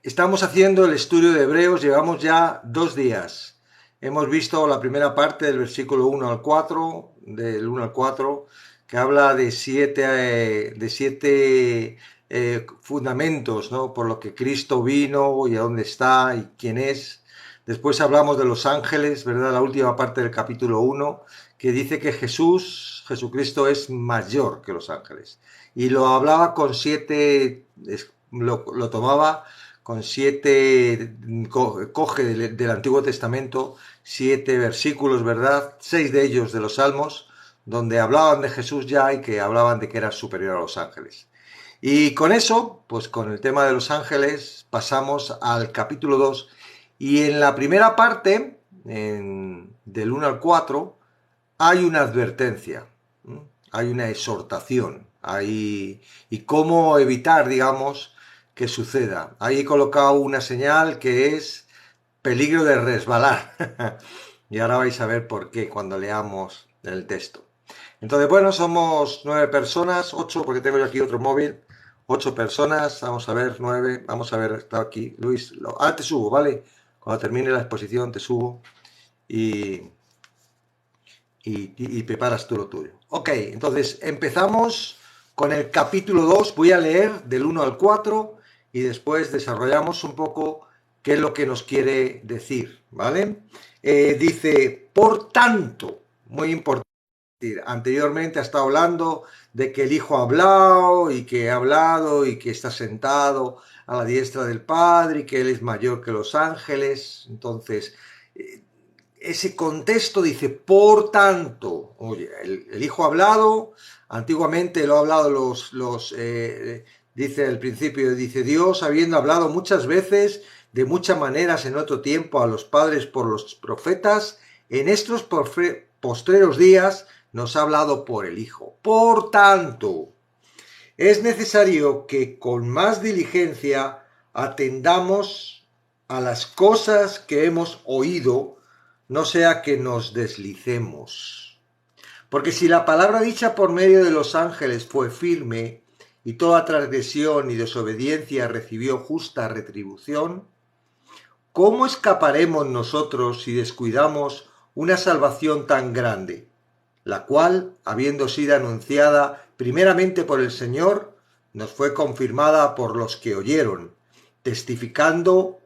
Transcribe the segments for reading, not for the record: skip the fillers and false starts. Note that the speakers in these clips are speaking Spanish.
Estamos haciendo el estudio de Hebreos, llevamos ya 2 días. Hemos visto la primera parte del versículo 1 al 4, del 1 al 4, que habla de siete fundamentos, ¿no? Por lo que Cristo vino y a dónde está y quién es. Después hablamos de los ángeles, ¿verdad? La última parte del capítulo 1, que dice que Jesucristo es mayor que los ángeles. Y lo hablaba con lo tomaba con coge del Antiguo Testamento 7 versículos, ¿verdad? 6 de ellos de los Salmos, donde hablaban de Jesús ya y que hablaban de que era superior a los ángeles. Y con eso, pues con el tema de los ángeles, pasamos al capítulo 2. Y en la primera parte, del 1 al 4, hay una advertencia, ¿no? Hay una exhortación, y cómo evitar, digamos, que suceda. Ahí he colocado una señal que es peligro de resbalar. Y ahora vais a ver por qué cuando leamos el texto. Entonces, bueno, somos 9 personas, 8, porque tengo yo aquí otro móvil. 8 personas, vamos a ver, 9, vamos a ver, está aquí Luis. Te subo, ¿vale? Cuando termine la exposición te subo y, y preparas tú lo tuyo. Ok, entonces empezamos con el capítulo 2. Voy a leer del 1 al 4 y después desarrollamos un poco qué es lo que nos quiere decir, ¿vale? Dice, por tanto, muy importante. Anteriormente ha estado hablando de que el Hijo ha hablado y que ha hablado y que está sentado a la diestra del Padre y que Él es mayor que los ángeles. Entonces, ese contexto dice, por tanto, oye, el Hijo ha hablado, antiguamente lo ha hablado dice al principio, dice Dios, habiendo hablado muchas veces, de muchas maneras en otro tiempo a los padres por los profetas, en estos postreros días nos ha hablado por el Hijo. Por tanto, es necesario que con más diligencia atendamos a las cosas que hemos oído, no sea que nos deslicemos. Porque si la palabra dicha por medio de los ángeles fue firme, y toda transgresión y desobediencia recibió justa retribución, ¿cómo escaparemos nosotros si descuidamos una salvación tan grande, la cual, habiendo sido anunciada primeramente por el Señor, nos fue confirmada por los que oyeron, testificando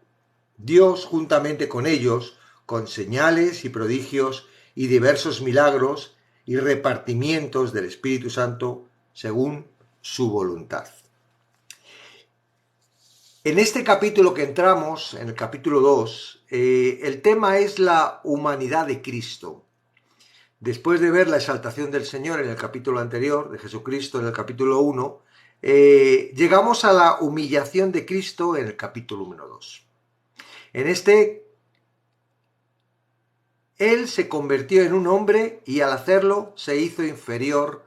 Dios juntamente con ellos, con señales y prodigios y diversos milagros y repartimientos del Espíritu Santo según su voluntad? En este capítulo que entramos, en el capítulo 2, el tema es la humanidad de Cristo. Después de ver la exaltación del Señor en el capítulo anterior, de Jesucristo en el capítulo 1, llegamos a la humillación de Cristo en el capítulo número 2. En este, Él se convirtió en un hombre y al hacerlo se hizo inferior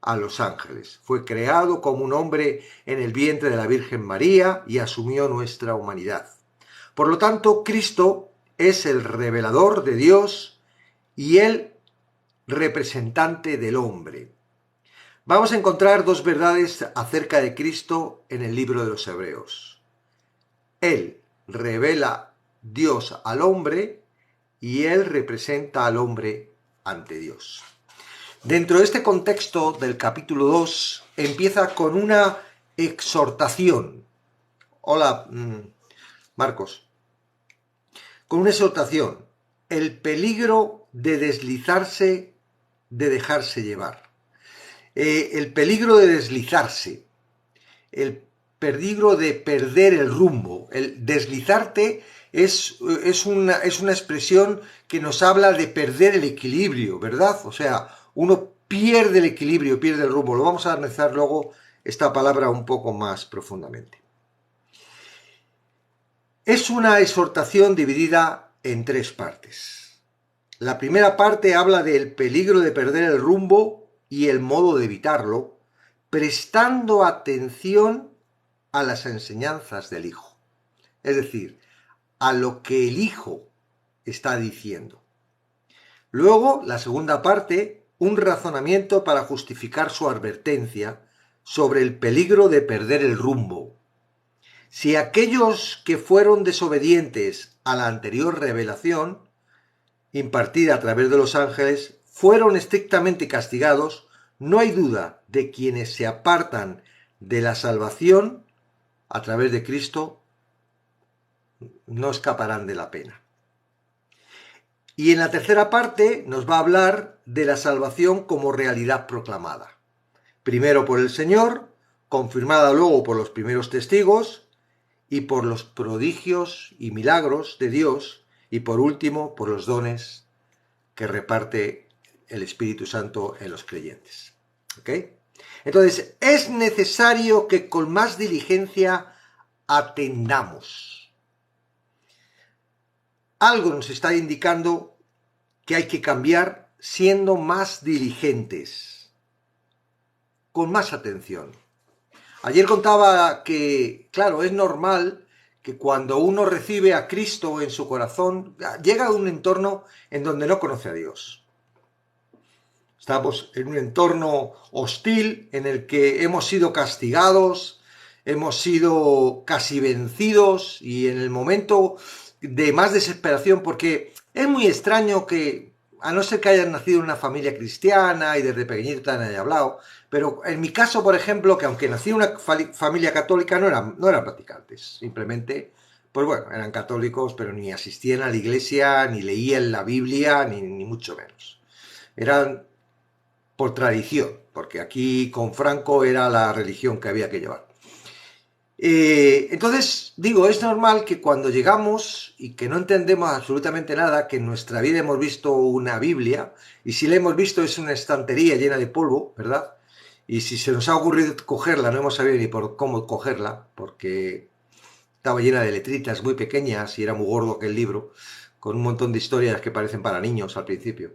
a los ángeles. Fue creado como un hombre en el vientre de la Virgen María y asumió nuestra humanidad. Por lo tanto, Cristo es el revelador de Dios y el representante del hombre. Vamos a encontrar dos verdades acerca de Cristo en el libro de los Hebreos. Él revela Dios al hombre y Él representa al hombre ante Dios. Dentro de este contexto del capítulo 2 empieza con una exhortación. Hola, Marcos. Con una exhortación. El peligro de deslizarse, de dejarse llevar. El peligro de deslizarse. El peligro de perder el rumbo. El deslizarte es una expresión que nos habla de perder el equilibrio, ¿verdad? O sea, uno pierde el equilibrio, pierde el rumbo. Lo vamos a analizar luego esta palabra un poco más profundamente. Es una exhortación dividida en 3 partes. La primera parte habla del peligro de perder el rumbo y el modo de evitarlo, prestando atención a las enseñanzas del Hijo. Es decir, a lo que el Hijo está diciendo. Luego, la segunda parte, un razonamiento para justificar su advertencia sobre el peligro de perder el rumbo. Si aquellos que fueron desobedientes a la anterior revelación, impartida a través de los ángeles, fueron estrictamente castigados, no hay duda de quienes se apartan de la salvación a través de Cristo no escaparán de la pena. Y en la tercera parte nos va a hablar de la salvación como realidad proclamada. Primero por el Señor, confirmada luego por los primeros testigos y por los prodigios y milagros de Dios y por último por los dones que reparte el Espíritu Santo en los creyentes. ¿Ok? Entonces, es necesario que con más diligencia atendamos. Algo nos está indicando que hay que cambiar siendo más diligentes, con más atención. Ayer contaba que, claro, es normal que cuando uno recibe a Cristo en su corazón, llega a un entorno en donde no conoce a Dios. Estamos en un entorno hostil en el que hemos sido castigados, hemos sido casi vencidos y en el momento de más desesperación, porque es muy extraño que, a no ser que hayan nacido en una familia cristiana y desde pequeñito te hayan hablado, pero en mi caso, por ejemplo, que aunque nací en una familia católica, no eran practicantes, simplemente, pues bueno, eran católicos, pero ni asistían a la iglesia, ni leían la Biblia, ni mucho menos. Eran por tradición, porque aquí con Franco era la religión que había que llevar. Entonces, digo, es normal que cuando llegamos y que no entendemos absolutamente nada, que en nuestra vida hemos visto una Biblia, y si la hemos visto es una estantería llena de polvo, ¿verdad? Y si se nos ha ocurrido cogerla, no hemos sabido ni por cómo cogerla, porque estaba llena de letritas muy pequeñas y era muy gordo aquel libro, con un montón de historias que parecen para niños al principio.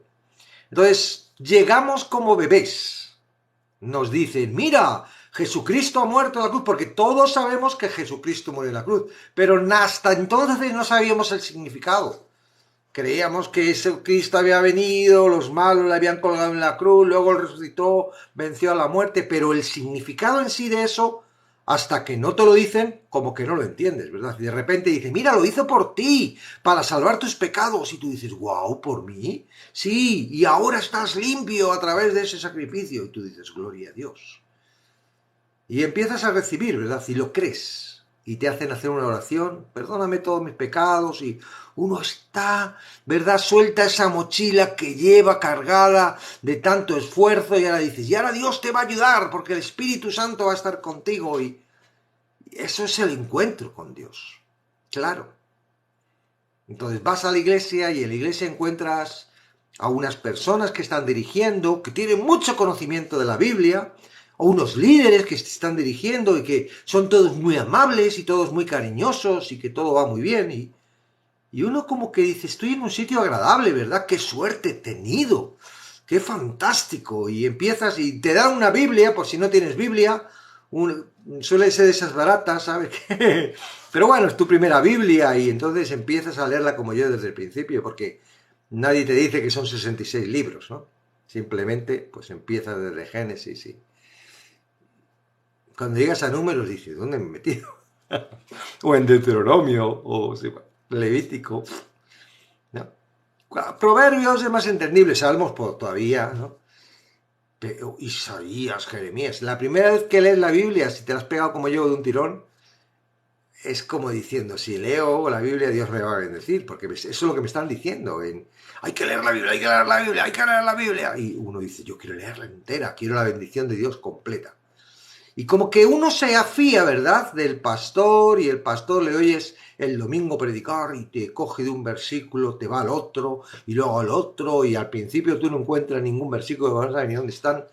Entonces, llegamos como bebés. Nos dicen, mira, Jesucristo ha muerto en la cruz, porque todos sabemos que Jesucristo murió en la cruz, pero hasta entonces no sabíamos el significado. Creíamos que Jesucristo había venido, los malos le habían colgado en la cruz, luego resucitó, venció a la muerte, pero el significado en sí de eso, hasta que no te lo dicen, como que no lo entiendes, ¿verdad? Y de repente dice, mira, lo hizo por ti, para salvar tus pecados, y tú dices, wow, ¿por mí? Sí, y ahora estás limpio a través de ese sacrificio, y tú dices, gloria a Dios. Y empiezas a recibir, ¿verdad? Y lo crees. Y te hacen hacer una oración, perdóname todos mis pecados, y uno está, ¿verdad? Suelta esa mochila que lleva cargada de tanto esfuerzo y ahora dices, y ahora Dios te va a ayudar porque el Espíritu Santo va a estar contigo y eso es el encuentro con Dios, claro. Entonces vas a la iglesia y en la iglesia encuentras a unas personas que están dirigiendo, que tienen mucho conocimiento de la Biblia, o unos líderes que se están dirigiendo y que son todos muy amables y todos muy cariñosos y que todo va muy bien. Y uno como que dice, estoy en un sitio agradable, ¿verdad? ¡Qué suerte he tenido! ¡Qué fantástico! Y empiezas y te dan una Biblia, por si no tienes Biblia, suele ser de esas baratas, ¿sabes? Pero bueno, es tu primera Biblia y entonces empiezas a leerla como yo desde el principio, porque nadie te dice que son 66 libros, ¿no? Simplemente, pues empiezas desde Génesis y cuando llegas a números dices, ¿dónde me he metido? O en Deuteronomio, o Levítico, ¿no? Proverbios es más entendible, Salmos todavía, ¿no? Pero Isaías, Jeremías, la primera vez que lees la Biblia, si te la has pegado como yo de un tirón, es como diciendo, si leo la Biblia, Dios me va a bendecir, porque eso es lo que me están diciendo, hay que leer la Biblia, hay que leer la Biblia, hay que leer la Biblia, y uno dice, yo quiero leerla entera, quiero la bendición de Dios completa. Y como que uno se afía, ¿verdad?, del pastor y el pastor le oyes el domingo predicar y te coge de un versículo, te va al otro y luego al otro y al principio tú no encuentras ningún versículo, no sabes ni dónde están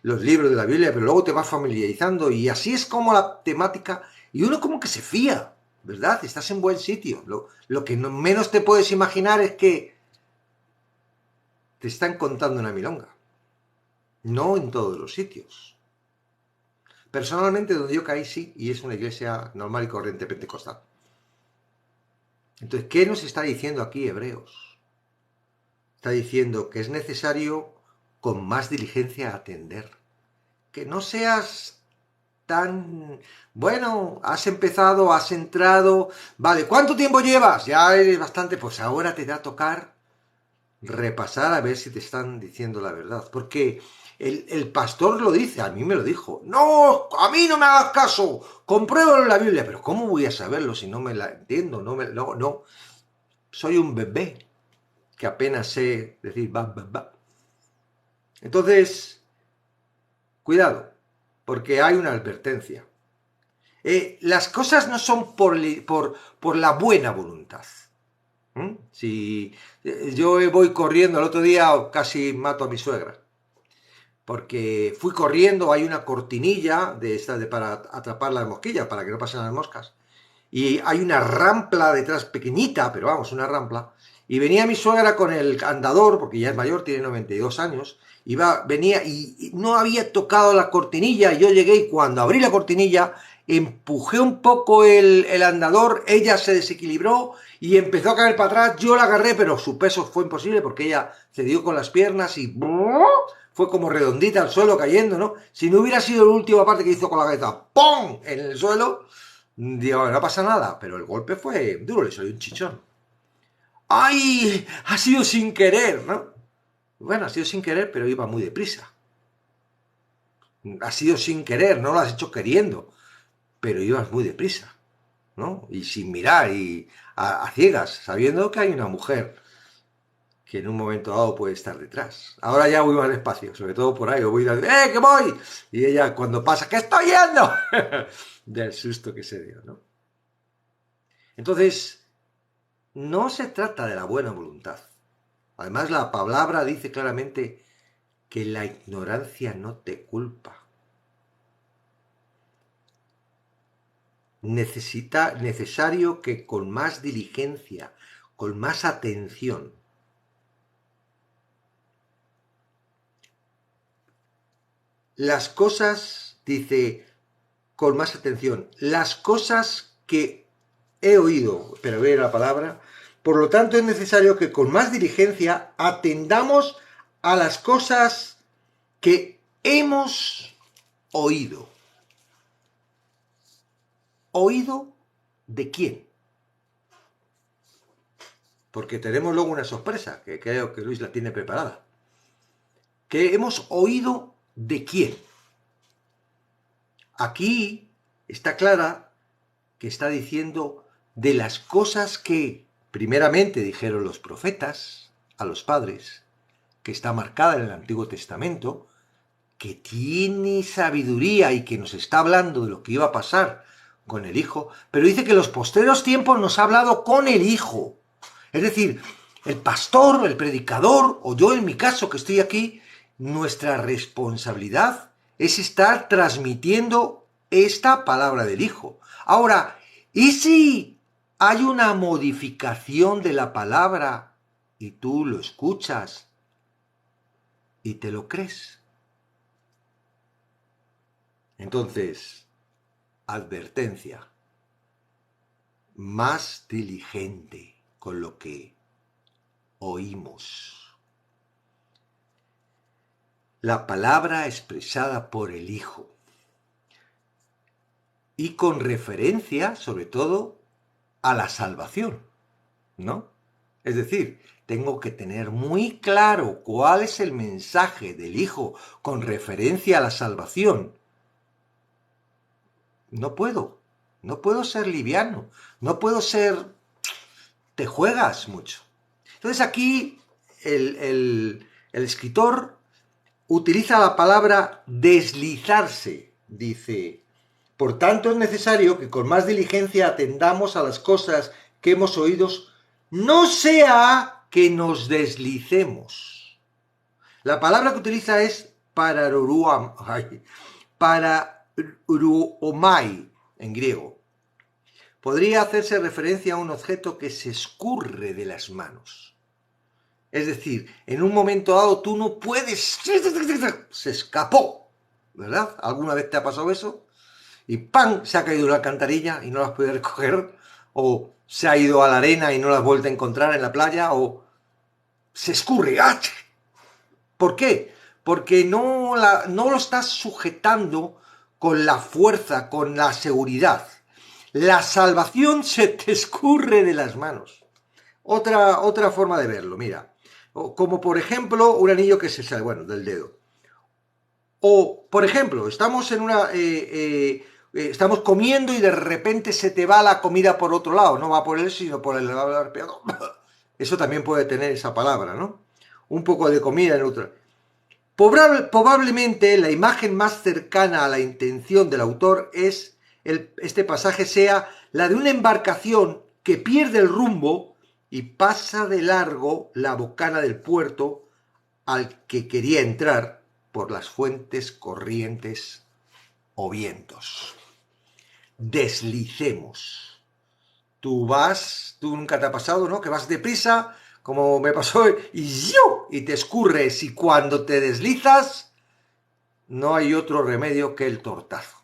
los libros de la Biblia, pero luego te vas familiarizando y así es como la temática y uno como que se fía, ¿verdad? Estás en buen sitio. Lo que menos te puedes imaginar es que te están contando una milonga. No en todos los sitios. Personalmente, donde yo caí, sí, y es una iglesia normal y corriente pentecostal. Entonces, ¿qué nos está diciendo aquí Hebreos? Está diciendo que es necesario con más diligencia atender. Que no seas tan... Bueno, has empezado, has entrado... Vale, ¿cuánto tiempo llevas? Ya eres bastante... Pues ahora te da a tocar repasar a ver si te están diciendo la verdad. Porque el pastor lo dice, a mí me lo dijo. No, a mí no me hagas caso, compruébalo en la Biblia. Pero ¿cómo voy a saberlo si no me la entiendo? No. Soy un bebé que apenas sé decir va. Entonces, cuidado, porque hay una advertencia. Las cosas no son por la buena voluntad. Si yo voy corriendo, el otro día casi mato a mi suegra, porque fui corriendo, hay una cortinilla de esta para atrapar las mosquillas, para que no pasen las moscas, y hay una rampla detrás pequeñita, pero vamos, una rampla, y venía mi suegra con el andador, porque ya es mayor, tiene 92 años, venía y no había tocado la cortinilla, y yo llegué y cuando abrí la cortinilla, empujé un poco el andador, ella se desequilibró y empezó a caer para atrás, yo la agarré, pero su peso fue imposible porque ella cedió con las piernas y fue como redondita al suelo cayendo, ¿no? Si no hubiera sido la última parte que hizo con la cabeza, ¡pum!, en el suelo, digo, no pasa nada, pero el golpe fue duro, le salió un chichón. ¡Ay! Ha sido sin querer, ¿no? Bueno, ha sido sin querer, pero iba muy deprisa. Ha sido sin querer, no lo has hecho queriendo, pero ibas muy deprisa, ¿no? Y sin mirar y a ciegas, sabiendo que hay una mujer que en un momento dado puede estar detrás. Ahora ya voy más despacio, sobre todo por ahí, o voy a decir, que voy! Y ella cuando pasa, ¡que estoy yendo! Del susto que se dio, ¿no? Entonces, no se trata de la buena voluntad. Además, la palabra dice claramente que la ignorancia no te culpa. Necesario que con más diligencia, con más atención, las cosas, dice, con más atención, las cosas que he oído, pero ve la palabra, por lo tanto es necesario que con más diligencia atendamos a las cosas que hemos oído. ¿Oído de quién? Porque tenemos luego una sorpresa, que creo que Luis la tiene preparada. ¿Que hemos oído de quién? Aquí está clara que está diciendo de las cosas que primeramente dijeron los profetas a los padres, que está marcada en el Antiguo Testamento, que tiene sabiduría y que nos está hablando de lo que iba a pasar con el Hijo, pero dice que en los postreros tiempos nos ha hablado con el Hijo. Es decir, el pastor, el predicador, o yo en mi caso que estoy aquí, nuestra responsabilidad es estar transmitiendo esta palabra del Hijo. Ahora, ¿y si hay una modificación de la palabra y tú lo escuchas y te lo crees? Entonces, advertencia, más diligente con lo que oímos. La palabra expresada por el Hijo y con referencia, sobre todo, a la salvación, ¿no? Es decir, tengo que tener muy claro cuál es el mensaje del Hijo con referencia a la salvación. No puedo ser liviano, no puedo ser... Te juegas mucho. Entonces aquí el escritor utiliza la palabra deslizarse, dice, por tanto es necesario que con más diligencia atendamos a las cosas que hemos oído, no sea que nos deslicemos. La palabra que utiliza es pararuomai en griego. Podría hacerse referencia a un objeto que se escurre de las manos. Es decir, en un momento dado tú no puedes... Se escapó, ¿verdad? ¿Alguna vez te ha pasado eso? Y ¡pam!, se ha caído una alcantarilla y no la has podido recoger, o se ha ido a la arena y no la has vuelto a encontrar en la playa, o se escurre. ¿Por qué? Porque no lo estás sujetando con la fuerza, con la seguridad. La salvación se te escurre de las manos. Otra forma de verlo, mira. Como por ejemplo un anillo que se sale, bueno, del dedo. O, por ejemplo, estamos en estamos comiendo y de repente se te va la comida por otro lado. No va por él, sino por el lado del peado. Eso también puede tener esa palabra, ¿no? Un poco de comida en otra. Probablemente la imagen más cercana a la intención del autor es este pasaje sea la de una embarcación que pierde el rumbo y pasa de largo la bocana del puerto al que quería entrar por las fuentes, corrientes o vientos. Deslicemos. Tú nunca te ha pasado, ¿no? Que vas deprisa, como me pasó, y te escurres, y cuando te deslizas, no hay otro remedio que el tortazo.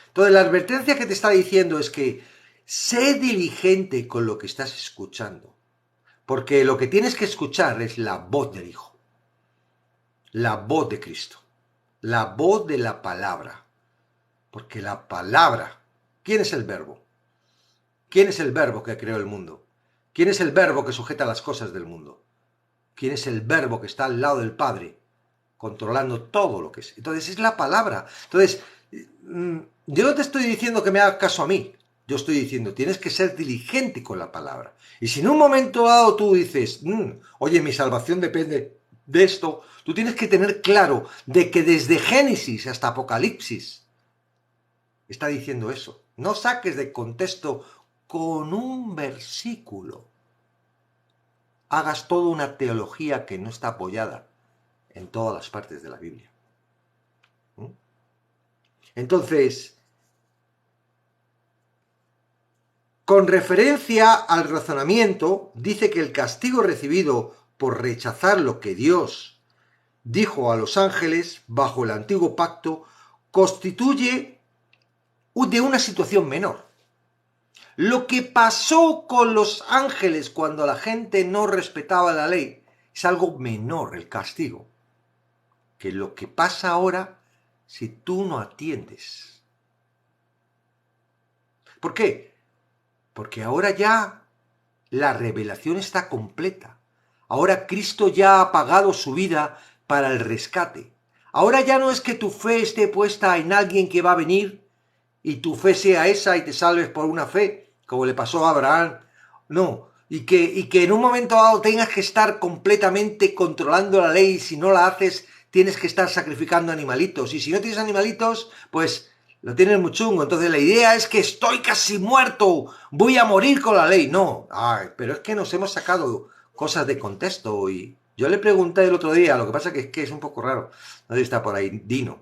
Entonces, la advertencia que te está diciendo es que sé diligente con lo que estás escuchando, porque lo que tienes que escuchar es la voz del Hijo, la voz de Cristo, la voz de la palabra, porque la palabra, ¿quién es el verbo? ¿Quién es el verbo que creó el mundo? ¿Quién es el verbo que sujeta las cosas del mundo? ¿Quién es el verbo que está al lado del Padre, controlando todo lo que es? Entonces es la palabra. Entonces, yo no te estoy diciendo que me hagas caso a mí. Yo estoy diciendo, tienes que ser diligente con la palabra. Y si en un momento dado tú dices, oye, mi salvación depende de esto, tú tienes que tener claro de que desde Génesis hasta Apocalipsis está diciendo eso. No saques de contexto con un versículo. Hagas toda una teología que no está apoyada en todas las partes de la Biblia. Entonces, con referencia al razonamiento, dice que el castigo recibido por rechazar lo que Dios dijo a los ángeles bajo el antiguo pacto constituye de una situación menor. Lo que pasó con los ángeles cuando la gente no respetaba la ley es algo menor, el castigo, que lo que pasa ahora si tú no atiendes. ¿Por qué? Porque ahora ya la revelación está completa. Ahora Cristo ya ha pagado su vida para el rescate. Ahora ya no es que tu fe esté puesta en alguien que va a venir y tu fe sea esa y te salves por una fe, como le pasó a Abraham. No, y que en un momento dado tengas que estar completamente controlando la ley y si no la haces tienes que estar sacrificando animalitos. Y si no tienes animalitos, pues lo tienes muy chungo. Entonces la idea es que estoy casi muerto, voy a morir con la ley. No, pero es que nos hemos sacado cosas de contexto y yo le pregunté el otro día, lo que pasa que es un poco raro, no sé si está por ahí Dino,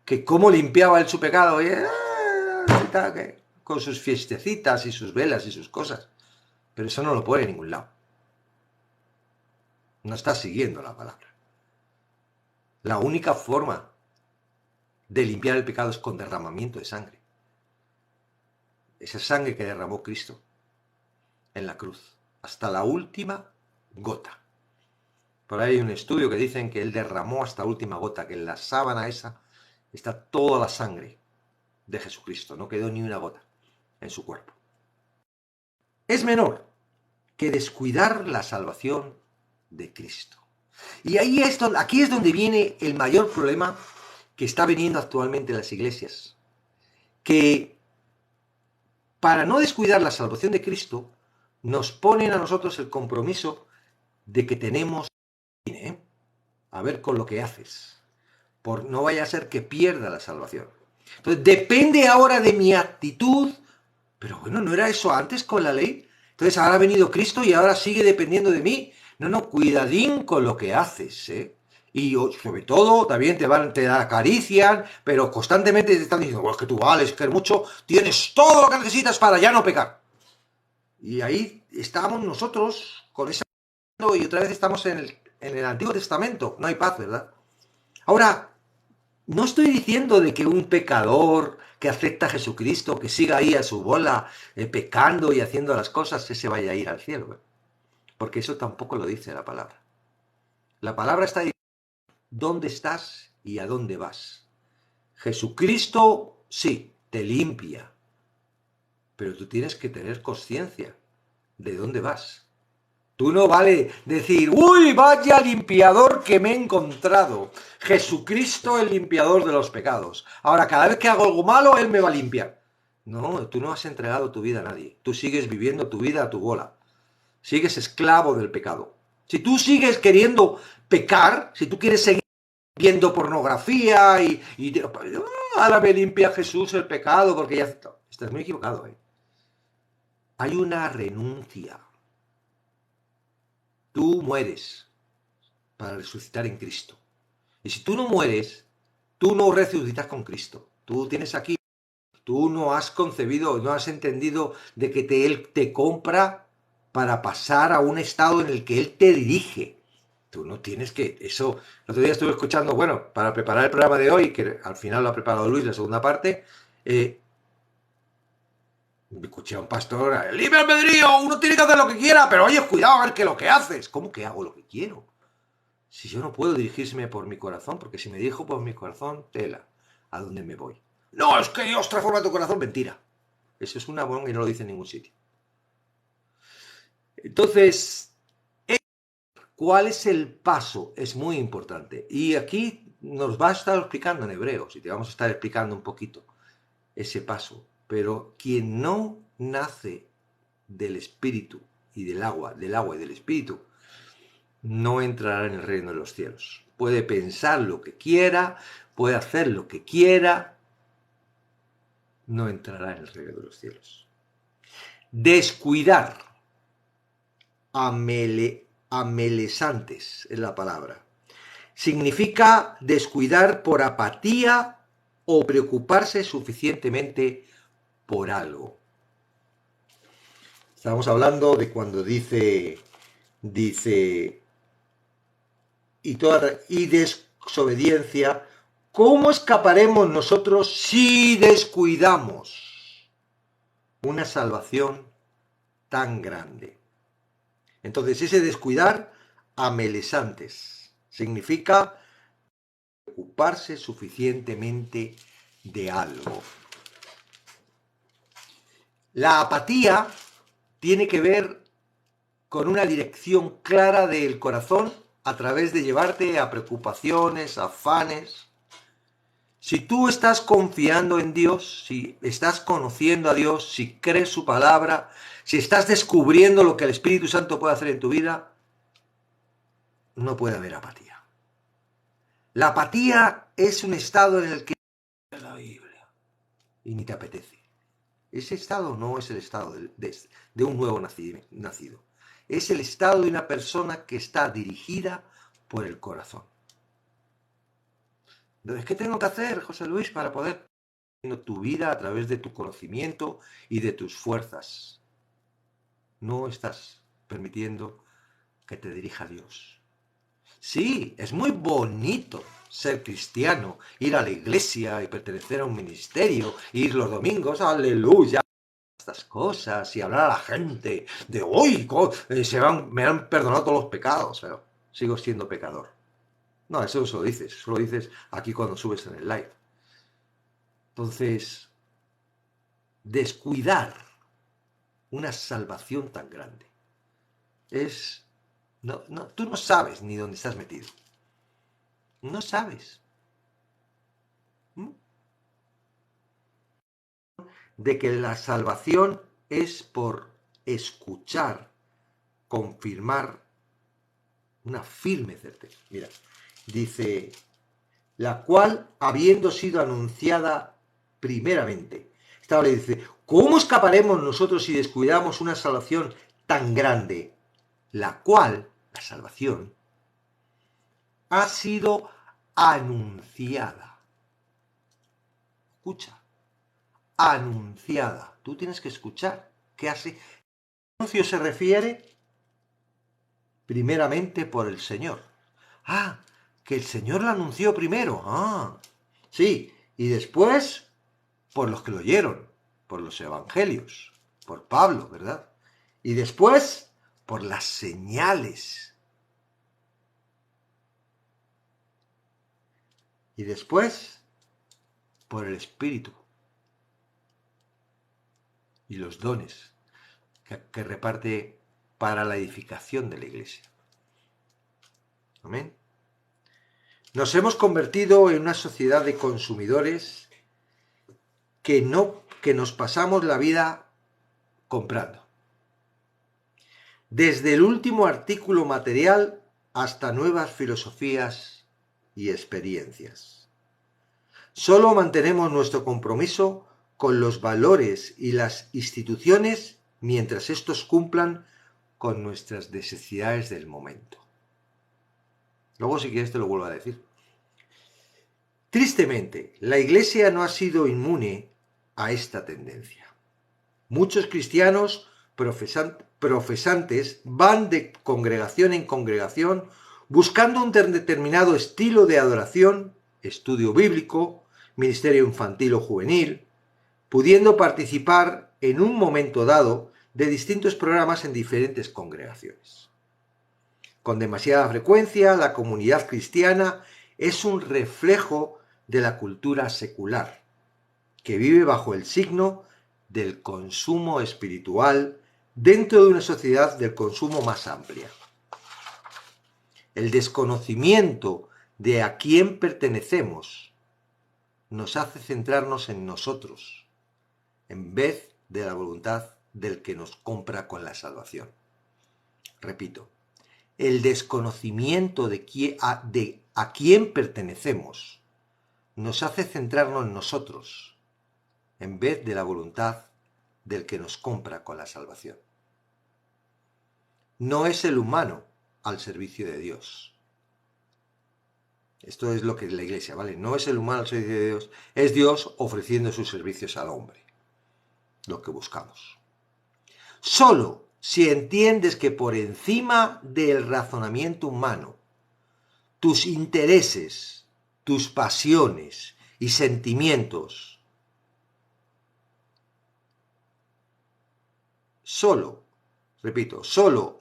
que cómo limpiaba él su pecado y con sus fiestecitas y sus velas y sus cosas. Pero eso no lo pone en ningún lado. No está siguiendo la palabra. La única forma de limpiar el pecado es con derramamiento de sangre. Esa sangre que derramó Cristo en la cruz, hasta la última gota. Por ahí hay un estudio que dicen que él derramó hasta la última gota, que en la sábana esa está toda la sangre de Jesucristo, no quedó ni una gota en su cuerpo. Es menor que descuidar la salvación de Cristo. Y aquí es donde viene el mayor problema que está viniendo actualmente en las iglesias. Que para no descuidar la salvación de Cristo, nos ponen a nosotros el compromiso de que tenemos a ver con lo que haces. Por no vaya a ser que pierda la salvación. Entonces, depende ahora de mi actitud. Pero bueno, ¿no era eso antes con la ley? Entonces ahora ha venido Cristo y ahora sigue dependiendo de mí. No, cuidadín con lo que haces, ¿eh? Y sobre todo, también te acarician, pero constantemente te están diciendo, bueno, es que tú vales, que eres mucho, tienes todo lo que necesitas para ya no pecar. Y ahí estamos nosotros con esa... Y otra vez estamos en el Antiguo Testamento. No hay paz, ¿verdad? Ahora, no estoy diciendo de que un pecador que acepta a Jesucristo, que siga ahí a su bola, pecando y haciendo las cosas, ese vaya a ir al cielo. Porque eso tampoco lo dice la palabra. La palabra está diciendo dónde estás y a dónde vas. Jesucristo sí, te limpia, pero tú tienes que tener conciencia de dónde vas. Tú no vale decir, uy, vaya limpiador que me he encontrado. Jesucristo el limpiador de los pecados. Ahora, cada vez que hago algo malo, Él me va a limpiar. No, tú no has entregado tu vida a nadie. Tú sigues viviendo tu vida a tu bola. Sigues esclavo del pecado. Si tú sigues queriendo pecar, si tú quieres seguir viendo pornografía ahora me limpia Jesús el pecado porque ya... Estás muy equivocado, ¿eh? Hay una renuncia. Tú mueres para resucitar en Cristo. Y si tú no mueres, tú no resucitas con Cristo. Tú tienes aquí, tú no has concebido, no has entendido de que Él te compra para pasar a un estado en el que Él te dirige. Tú no tienes que... Eso, el otro día estuve escuchando, bueno, para preparar el programa de hoy, que al final lo ha preparado Luis, la segunda parte, escuché a un pastor, libre albedrío, uno tiene que hacer lo que quiera, pero oye, cuidado a ver qué es lo que haces. ¿Cómo que hago lo que quiero? Si yo no puedo dirigirme por mi corazón, porque si me dirijo por mi corazón, tela, ¿a dónde me voy? No, es que Dios transforma tu corazón, mentira. Eso es una broma y no lo dice en ningún sitio. Entonces, ¿cuál es el paso? Es muy importante. Y aquí nos va a estar explicando en Hebreos, y te vamos a estar explicando un poquito ese paso. Pero quien no nace del Espíritu y del agua y del Espíritu, no entrará en el reino de los cielos. Puede pensar lo que quiera, puede hacer lo que quiera, no entrará en el reino de los cielos. Descuidar, amelesantes es la palabra. Significa descuidar por apatía o preocuparse suficientemente por algo. Estamos hablando de cuando dice y desobediencia, ¿cómo escaparemos nosotros si descuidamos una salvación tan grande? Entonces, ese descuidar, amelesantes, significa ocuparse suficientemente de algo. La apatía tiene que ver con una dirección clara del corazón a través de llevarte a preocupaciones, afanes. Si tú estás confiando en Dios, si estás conociendo a Dios, si crees su palabra, si estás descubriendo lo que el Espíritu Santo puede hacer en tu vida, no puede haber apatía. La apatía es un estado en el que la Biblia y ni te apetece. Ese estado no es el estado de un nuevo nacido. Es el estado de una persona que está dirigida por el corazón. Entonces, ¿qué tengo que hacer, José Luis, para poder vivir tu vida a través de tu conocimiento y de tus fuerzas? No estás permitiendo que te dirija Dios. Sí, es muy bonito ser cristiano, ir a la iglesia y pertenecer a un ministerio, ir los domingos, aleluya, estas cosas y hablar a la gente de hoy me han perdonado todos los pecados, pero sigo siendo pecador. No, eso lo dices, eso lo dices aquí cuando subes en el live. Entonces, descuidar una salvación tan grande es... tú no sabes ni dónde estás metido. No sabes. De que la salvación es por escuchar, confirmar una firme certeza. Mira, dice, la cual habiendo sido anunciada primeramente. Esta le dice, ¿cómo escaparemos nosotros si descuidamos una salvación tan grande? La cual, la salvación, ha sido anunciada. Escucha, anunciada. Tú tienes que escuchar. ¿Qué hace? El anuncio se refiere primeramente por el Señor. Ah, que el Señor lo anunció primero. Ah, sí. Y después, por los que lo oyeron, por los evangelios, por Pablo, ¿verdad? Y después, por las señales. Y después, por el Espíritu y los dones que reparte para la edificación de la Iglesia. Amén. Nos hemos convertido en una sociedad de consumidores que nos pasamos la vida comprando. Desde el último artículo material hasta nuevas filosofías y experiencias. Solo mantenemos nuestro compromiso con los valores y las instituciones mientras estos cumplan con nuestras necesidades del momento. Luego, si quieres, te lo vuelvo a decir. Tristemente, la Iglesia no ha sido inmune a esta tendencia. Muchos cristianos profesantes van de congregación en congregación buscando un determinado estilo de adoración, estudio bíblico, ministerio infantil o juvenil, pudiendo participar en un momento dado de distintos programas en diferentes congregaciones. Con demasiada frecuencia, la comunidad cristiana es un reflejo de la cultura secular, que vive bajo el signo del consumo espiritual dentro de una sociedad del consumo más amplia. El desconocimiento de a quién pertenecemos nos hace centrarnos en nosotros, en vez de la voluntad del que nos compra con la salvación. Repito, el desconocimiento de a quién pertenecemos nos hace centrarnos en nosotros, en vez de la voluntad del que nos compra con la salvación. No es el humano al servicio de Dios. Esto es lo que es la Iglesia, ¿vale? No es el humano al servicio de Dios, es Dios ofreciendo sus servicios al hombre, lo que buscamos. Solo si entiendes que por encima del razonamiento humano, tus intereses, tus pasiones y sentimientos, solo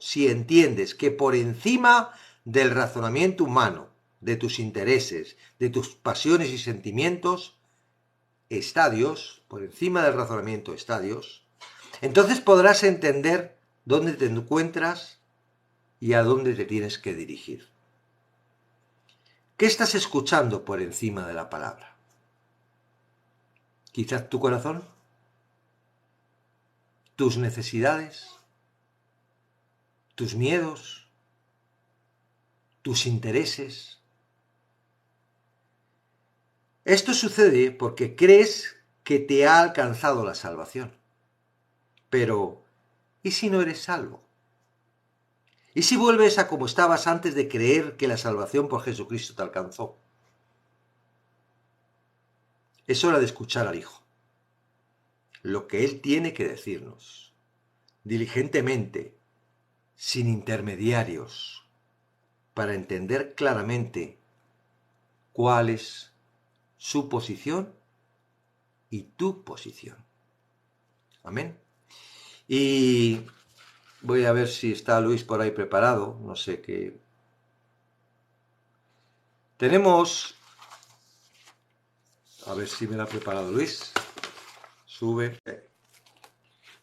si entiendes que por encima del razonamiento humano, de tus intereses, de tus pasiones y sentimientos, está Dios, por encima del razonamiento está Dios, entonces podrás entender dónde te encuentras y a dónde te tienes que dirigir. ¿Qué estás escuchando por encima de la palabra? Quizás tu corazón, tus necesidades, tus miedos, tus intereses. Esto sucede porque crees que te ha alcanzado la salvación. Pero, ¿y si no eres salvo? ¿Y si vuelves a como estabas antes de creer que la salvación por Jesucristo te alcanzó? Es hora de escuchar al Hijo, lo que Él tiene que decirnos, diligentemente, sin intermediarios, para entender claramente cuál es su posición y tu posición. Amén. Y voy a ver si está Luis por ahí preparado, no sé qué. Tenemos, a ver si me lo ha preparado Luis. Sube.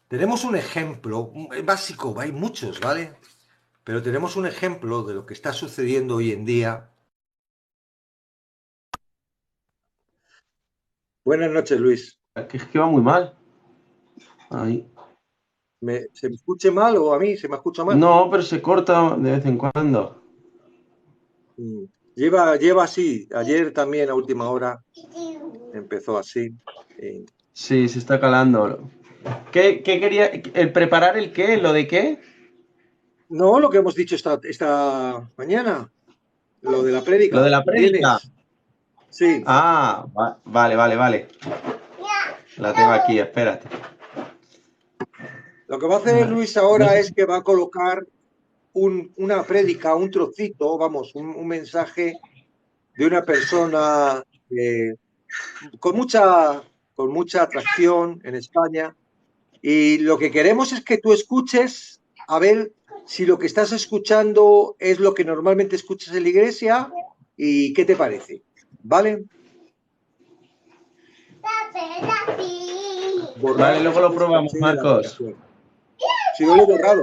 Tenemos un ejemplo básico, hay muchos, ¿vale? Pero tenemos un ejemplo de lo que está sucediendo hoy en día. Buenas noches, Luis. Que es que va muy mal. Ahí. ¿Se me escuche mal o a mí se me escucha mal? No, pero se corta de vez en cuando. Lleva así. Ayer también a última hora empezó así. Sí, se está calando. ¿Qué quería? ¿El preparar el qué? ¿Lo de qué? No, lo que hemos dicho esta mañana, lo de la Lo de prédica, la ¿lo prédica. tienes? Sí. Ah, vale. La tengo aquí, espérate. Lo que va a hacer Luis No ahora sé es que va a colocar una prédica, un trocito, vamos, un mensaje de una persona con mucha atracción en España. Y lo que queremos es que tú escuches, a ver si lo que estás escuchando es lo que normalmente escuchas en la iglesia y qué te parece. ¿Vale? Borrar Vale, luego lo probamos, el caché de la Marcos. aplicación. Sí, yo lo he borrado,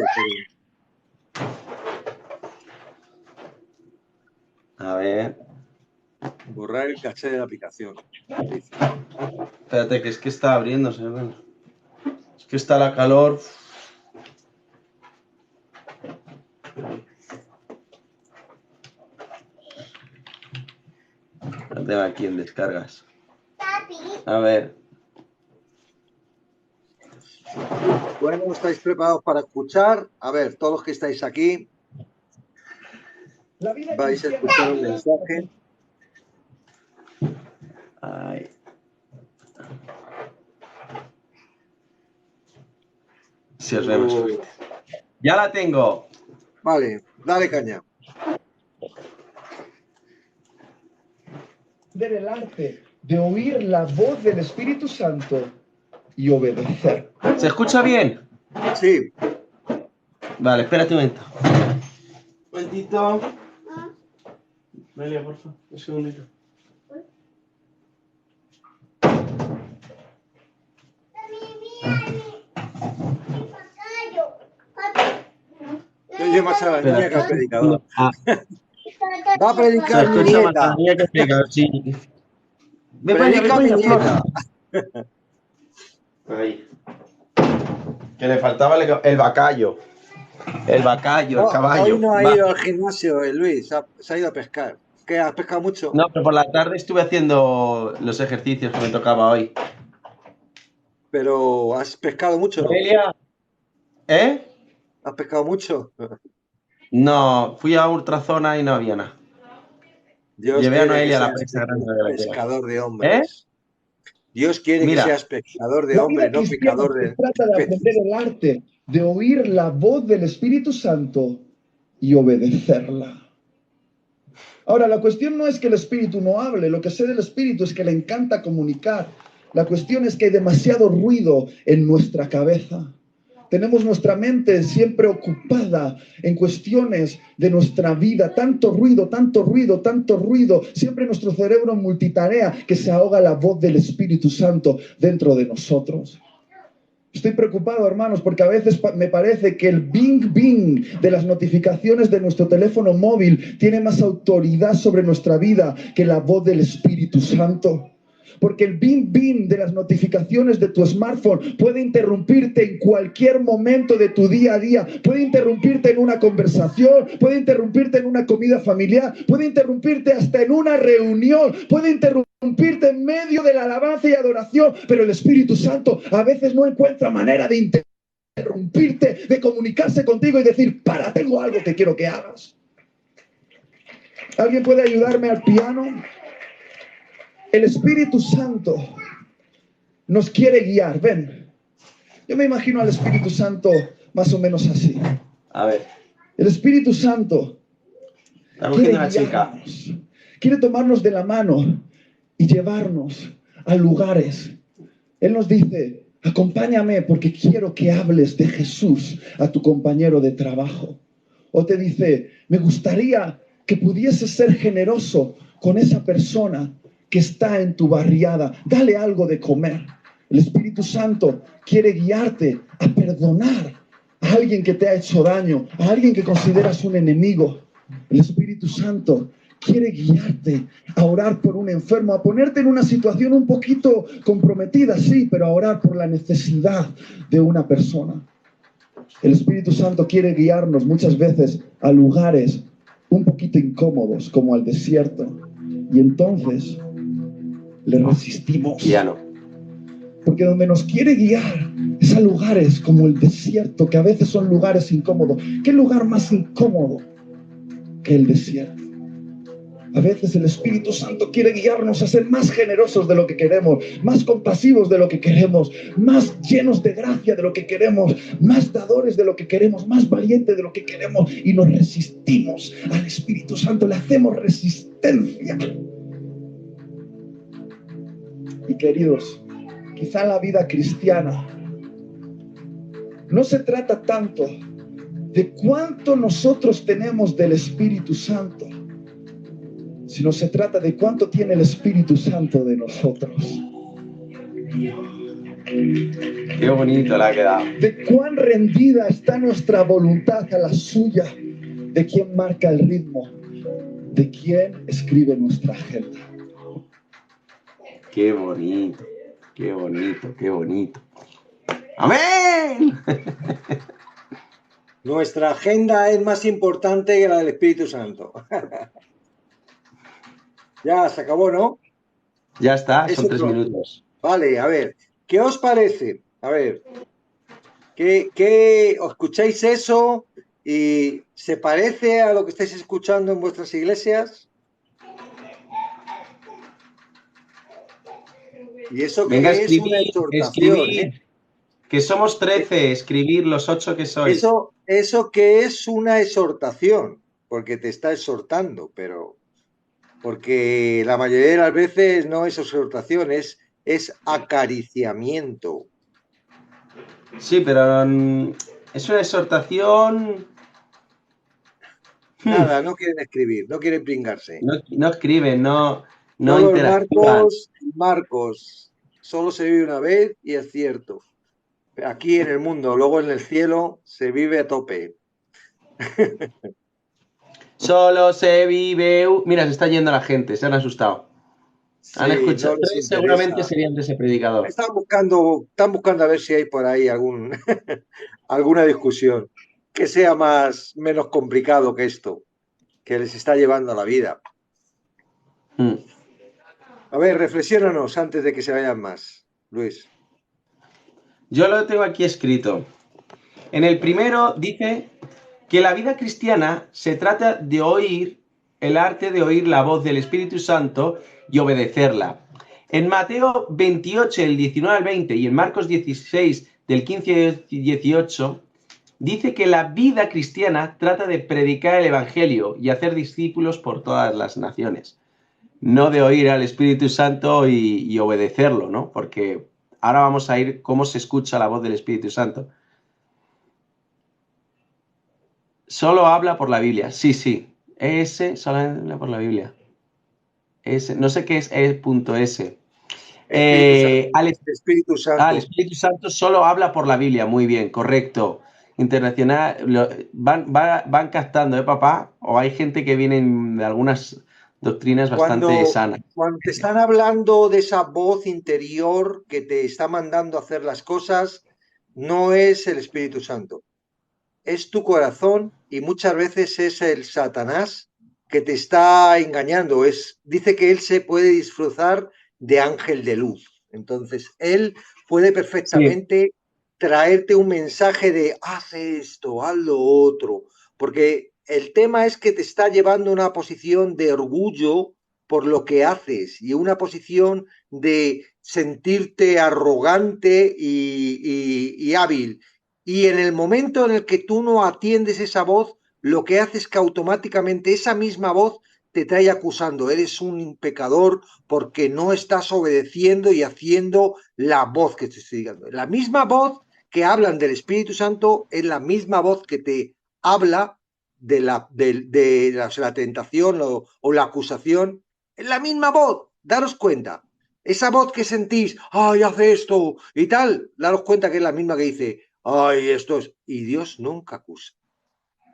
A ver. pero borrar el caché de la aplicación. Dice. Espérate, que es que está abriéndose. Bueno. Es que está la calor. Lo tengo aquí en descargas. A ver. Bueno, ¿estáis preparados para escuchar? A ver, todos los que estáis aquí, vais a escuchar un mensaje. Ay. Si os vemos. Ya la tengo. Vale, dale caña. El arte de oír la voz del Espíritu Santo y obedecer. ¿Se escucha bien? Sí, Vale, espérate un momento. Un momentito. Melia, por favor. Un segundito. yo oye más a la niña que al predicador. Ah, Va a se predicar mi escucha más nieta. la niña que pega, sí. Ve para allá, ve Predica para mi allá, nieta. Flor. Ahí. Que le faltaba el bacayo. El bacayo, el caballo. Hoy no ha Va. ido al gimnasio, Luis, se ha ido a pescar. ¿Qué? ¿Has pescado mucho? No, pero por la tarde estuve haciendo los ejercicios que me tocaba hoy. Pero ¿has pescado mucho, no? Noelia. ¿Eh? ¿Has pescado mucho? No, fui a Ultrazona y no había nada. Dios Llevé a quiere que Noelia a la seas presa grande de la tierra. pescador de hombres. Dios quiere Mira. que seas pescador de La vida hombres, no cristiana pecador se de trata de aprender el arte de oír la voz del Espíritu Santo y obedecerla. Ahora, la cuestión no es que el Espíritu no hable, lo que sé del Espíritu es que le encanta comunicar. La cuestión es que hay demasiado ruido en nuestra cabeza. Tenemos nuestra mente siempre ocupada en cuestiones de nuestra vida. Tanto ruido, tanto ruido, tanto ruido. Siempre nuestro cerebro multitarea que se ahoga la voz del Espíritu Santo dentro de nosotros. Estoy preocupado, hermanos, porque a veces me parece que el bing bing de las notificaciones de nuestro teléfono móvil tiene más autoridad sobre nuestra vida que la voz del Espíritu Santo. Porque el bing bing de las notificaciones de tu smartphone puede interrumpirte en cualquier momento de tu día a día. Puede interrumpirte en una conversación, puede interrumpirte en una comida familiar, puede interrumpirte hasta en una reunión, puede interrumpirte en medio de la alabanza y adoración. Pero el Espíritu Santo a veces no encuentra manera de interrumpirte, de comunicarse contigo y decir, para, tengo algo que quiero que hagas. ¿Alguien puede ayudarme al piano? El Espíritu Santo nos quiere guiar. Ven, yo me imagino al Espíritu Santo más o menos así. A ver. El Espíritu Santo Está quiere cogiendo la chica. guiarnos, quiere tomarnos de la mano y llevarnos a lugares. Él nos dice, acompáñame porque quiero que hables de Jesús a tu compañero de trabajo. O te dice, me gustaría que pudieses ser generoso con esa persona que está en tu barriada. Dale algo de comer. El Espíritu Santo quiere guiarte a perdonar a alguien que te ha hecho daño, a alguien que consideras un enemigo. El Espíritu Santo quiere guiarte a orar por un enfermo, a ponerte en una situación un poquito comprometida, sí, pero a orar por la necesidad de una persona. El Espíritu Santo quiere guiarnos muchas veces a lugares un poquito incómodos, como al desierto. Y entonces le resistimos. Ya no. Porque donde nos quiere guiar es a lugares como el desierto, que a veces son lugares incómodos. ¿Qué lugar más incómodo que el desierto? A veces el Espíritu Santo quiere guiarnos a ser más generosos de lo que queremos, más compasivos de lo que queremos, más llenos de gracia de lo que queremos, más dadores de lo que queremos, más valientes de lo que queremos, y nos resistimos al Espíritu Santo, le hacemos resistencia. Y queridos, quizá en la vida cristiana no se trata tanto de cuánto nosotros tenemos del Espíritu Santo, sino se trata de cuánto tiene el Espíritu Santo de nosotros. Qué bonito la ha quedado. De cuán rendida está nuestra voluntad a la suya, de quién marca el ritmo, de quién escribe nuestra agenda. Qué bonito, qué bonito, qué bonito. ¡Amén! Nuestra agenda es más importante que la del Espíritu Santo. Ya, se acabó, ¿no? Ya está, Eso son 3 todo. minutos. Vale, a ver, ¿qué os parece? A ver, ¿qué os escucháis eso y se parece a lo que estáis escuchando en vuestras iglesias? Y eso Venga, que es una exhortación, ¿eh? escribir, que somos 13, escribir los 8 que sois. Eso que es una exhortación, porque te está exhortando, pero porque la mayoría de las veces no es exhortación, es acariciamiento. Sí, pero es una exhortación. Nada, no quieren escribir, no quieren pringarse. No escriben, no Todos interactúan. Marcos, solo se vive una vez y es cierto. Aquí en el mundo, luego en el cielo, se vive a tope. Solo se vive. Mira, se está yendo la gente, se han asustado. Han Sí, escuchado. no les 3 seguramente interesa. serían de ese predicador. Están buscando a ver si hay por ahí alguna discusión que sea menos complicado que esto, que les está llevando a la vida. A ver, reflexiónanos antes de que se vayan más, Luis. Yo lo tengo aquí escrito. En el primero dice que la vida cristiana se trata de oír, el arte de oír la voz del Espíritu Santo y obedecerla. En Mateo 28, el 19 al 20, y en Marcos 16, del 15 al 18, dice que la vida cristiana trata de predicar el Evangelio y hacer discípulos por todas las naciones. No de oír al Espíritu Santo y obedecerlo, ¿no? Porque ahora vamos a ir cómo se escucha la voz del Espíritu Santo. Solo habla por la Biblia. Sí. Ese solo habla por la Biblia. Ese, no sé qué es E.S. Espíritu Santo. El Espíritu Santo solo habla por la Biblia. Muy bien, correcto. Internacional. Van captando, papá? O hay gente que viene de algunas doctrinas bastante sanas. Cuando te están hablando de esa voz interior que te está mandando a hacer las cosas, no es el Espíritu Santo. Es tu corazón y muchas veces es el Satanás que te está engañando. Dice que él se puede disfrazar de ángel de luz. Entonces, él puede perfectamente traerte un mensaje de haz esto, haz lo otro, porque el tema es que te está llevando a una posición de orgullo por lo que haces y una posición de sentirte arrogante y hábil. Y en el momento en el que tú no atiendes esa voz, lo que hace es que automáticamente esa misma voz te trae acusando. Eres un pecador porque no estás obedeciendo y haciendo la voz que te estoy dando. La misma voz que hablan del Espíritu Santo es la misma voz que te habla de la tentación o la acusación. Es la misma voz. Daros cuenta. Esa voz que sentís, ay, hace esto y tal, daros cuenta que es la misma que dice, ay, esto es. Y Dios nunca acusa.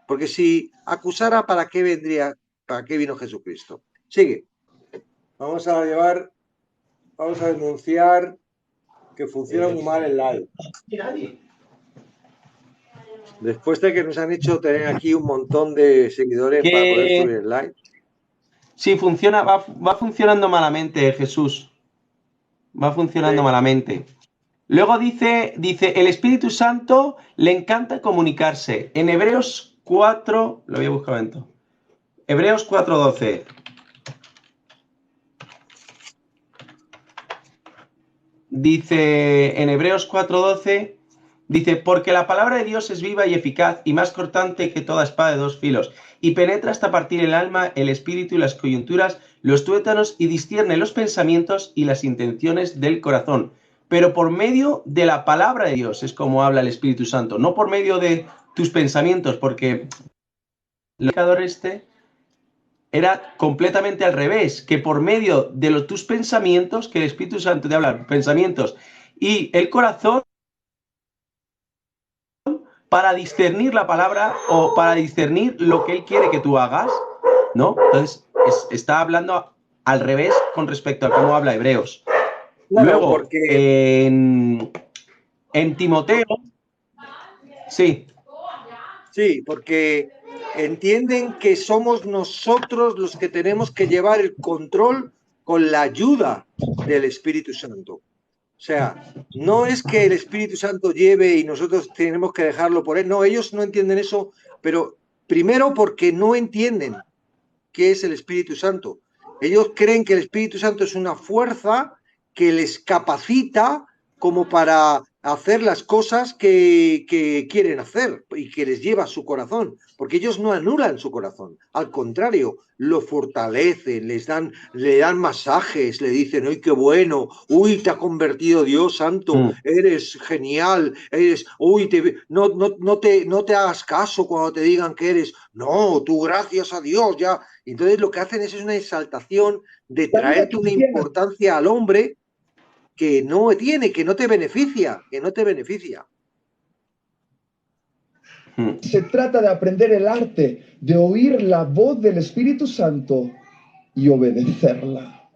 Porque si acusara, ¿para qué vendría? ¿Para qué vino Jesucristo? Sigue. Vamos a denunciar que funciona muy mal el live. Después de que nos han hecho tener aquí un montón de seguidores para poder subir el live. Sí, funciona, va funcionando malamente, Jesús. Va funcionando malamente. Luego dice, el Espíritu Santo le encanta comunicarse. En Hebreos 4, lo voy a buscar un momento. Hebreos 4:12. Dice, en Hebreos 4:12, dice, porque la palabra de Dios es viva y eficaz y más cortante que toda espada de 2 filos y penetra hasta partir el alma, el espíritu y las coyunturas, los tuétanos y discierne los pensamientos y las intenciones del corazón. Pero por medio de la palabra de Dios es como habla el Espíritu Santo, no por medio de tus pensamientos, porque el pecador era completamente al revés, que por medio de tus pensamientos, que el Espíritu Santo te habla, pensamientos y el corazón, para discernir la palabra o para discernir lo que Él quiere que tú hagas, ¿no? Entonces, está hablando al revés con respecto a cómo habla Hebreos. Claro, Luego, porque en Timoteo, sí, sí, porque entienden que somos nosotros los que tenemos que llevar el control con la ayuda del Espíritu Santo. O sea, no es que el Espíritu Santo lleve y nosotros tenemos que dejarlo por él. No, ellos no entienden eso, pero primero porque no entienden qué es el Espíritu Santo. Ellos creen que el Espíritu Santo es una fuerza que les capacita como para hacer las cosas que quieren hacer y que les lleva a su corazón, porque ellos no anulan su corazón, al contrario, lo fortalecen, le dan masajes, le dicen, ¡ay, qué bueno! ¡Uy, te ha convertido Dios santo! ¡Eres genial! ¡Uy, no te hagas caso cuando te digan que eres! ¡No, tú gracias a Dios ya! Entonces lo que hacen es una exaltación de La vida traerte una cristiana importancia al hombre que no tiene, que no te beneficia, que no te beneficia. se trata de aprender el arte de oír la voz del Espíritu Santo y obedecerla.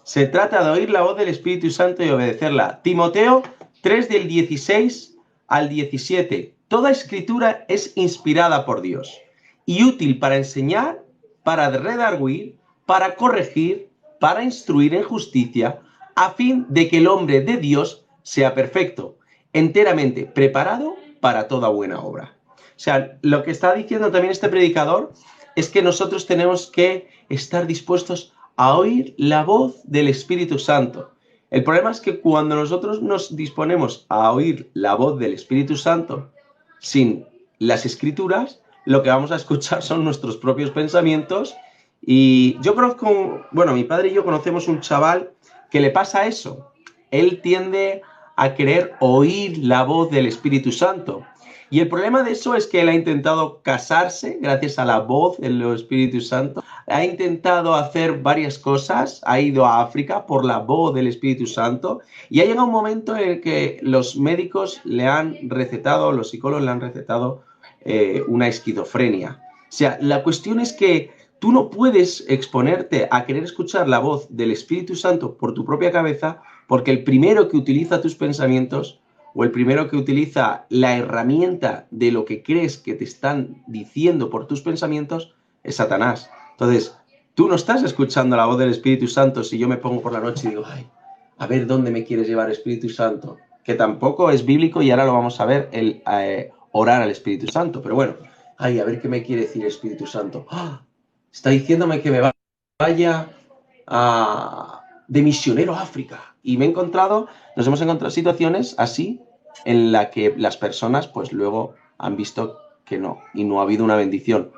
Se trata de oír la voz del Espíritu Santo y obedecerla. Timoteo 3 del 16 al 17. Toda escritura es inspirada por Dios y útil para enseñar, para redarguir, para corregir, para instruir en justicia, a fin de que el hombre de Dios sea perfecto, enteramente preparado para toda buena obra. O sea, lo que está diciendo también este predicador es que nosotros tenemos que estar dispuestos a oír la voz del Espíritu Santo. El problema es que cuando nosotros nos disponemos a oír la voz del Espíritu Santo sin las Escrituras, lo que vamos a escuchar son nuestros propios pensamientos. Y yo conozco, bueno, mi padre y yo conocemos un chaval que le pasa eso. Él tiende a querer oír la voz del Espíritu Santo. Y el problema de eso es que él ha intentado casarse gracias a la voz del Espíritu Santo. Ha intentado hacer varias cosas, ha ido a África por la voz del Espíritu Santo y ha llegado un momento en el que los médicos le han recetado, los psicólogos le han recetado una esquizofrenia. O sea, la cuestión es que tú no puedes exponerte a querer escuchar la voz del Espíritu Santo por tu propia cabeza, porque el primero que utiliza tus pensamientos o el primero que utiliza la herramienta de lo que crees que te están diciendo por tus pensamientos es Satanás. Entonces, tú no estás escuchando la voz del Espíritu Santo si yo me pongo por la noche y digo, ay, a ver dónde me quieres llevar, Espíritu Santo, que tampoco es bíblico y ahora lo vamos a ver, el orar al Espíritu Santo. Pero bueno, ay, a ver qué me quiere decir Espíritu Santo. ¡Ah! Está diciéndome que me vaya de misionero a África. Y nos hemos encontrado situaciones así en la que las personas pues luego han visto que no, y no ha habido una bendición.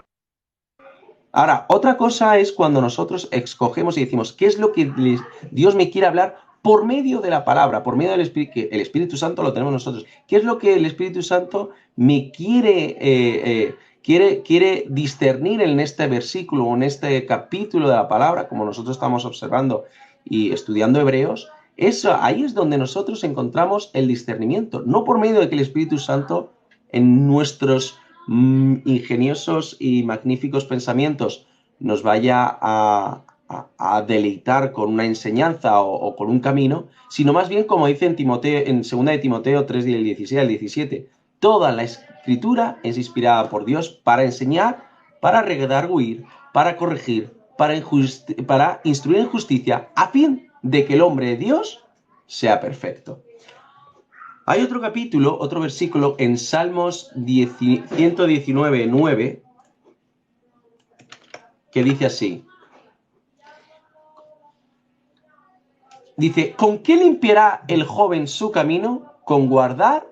Ahora, otra cosa es cuando nosotros escogemos y decimos, ¿qué es lo que Dios me quiere hablar por medio de la palabra, por medio del Espíritu? Que el Espíritu Santo lo tenemos nosotros. ¿Qué es lo que el Espíritu Santo me quiere discernir en este versículo o en este capítulo de la palabra, como nosotros estamos observando y estudiando Hebreos? Ahí es donde nosotros encontramos el discernimiento, no por medio de que el Espíritu Santo en nuestros ingeniosos y magníficos pensamientos nos vaya a deleitar con una enseñanza o con un camino, sino más bien, como dice en 2 de Timoteo 3, del 16 al 17, toda la Escritura es inspirada por Dios para enseñar, para redarguir, para corregir, para instruir en justicia, a fin de que el hombre de Dios sea perfecto. Hay otro capítulo, otro versículo en Salmos 119, 9, que dice así. Dice, ¿con qué limpiará el joven su camino? Con guardar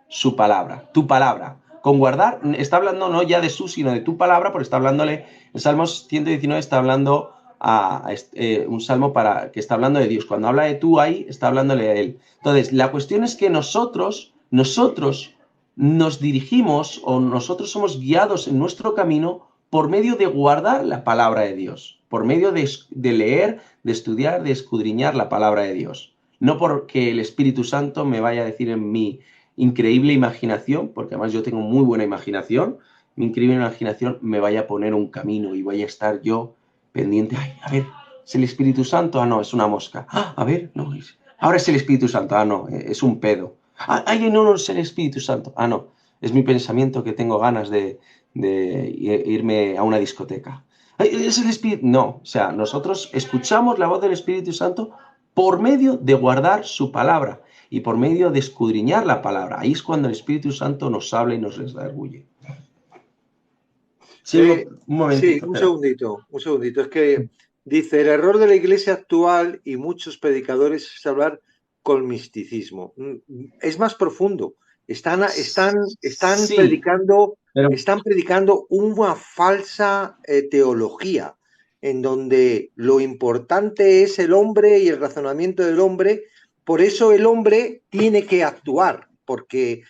su palabra, tu palabra. Con guardar, está hablando no ya de su, sino de tu palabra, porque está hablándole, en Salmos 119 está hablando un salmo que está hablando de Dios. Cuando habla de tú ahí, está hablándole a él. Entonces, la cuestión es que nosotros nos dirigimos o nosotros somos guiados en nuestro camino por medio de guardar la palabra de Dios, por medio de leer, de estudiar, de escudriñar la palabra de Dios. No porque el Espíritu Santo me vaya a decir en mi increíble imaginación, porque además yo tengo muy buena imaginación, mi increíble imaginación me vaya a poner un camino y voy a estar yo pendiente. Ay, a ver, ¿es el Espíritu Santo? Ah, no, es una mosca. Ah, a ver, no, ahora es el Espíritu Santo. Ah, no, es un pedo. Ay, no, no es el Espíritu Santo. Ah, no, es mi pensamiento que tengo ganas de irme a una discoteca. Ay, es el Espíritu. No, o sea, nosotros escuchamos la voz del Espíritu Santo por medio de guardar su palabra y por medio de escudriñar la palabra. Ahí es cuando el Espíritu Santo nos habla y nos redarguye. Sí, un momentito. Sí, un segundito. Es que dice, el error de la iglesia actual y muchos predicadores es hablar con misticismo. Es más profundo. Están Sí, predicando, pero están predicando una falsa teología, en donde lo importante es el hombre y el razonamiento del hombre. Por eso el hombre tiene que actuar, porque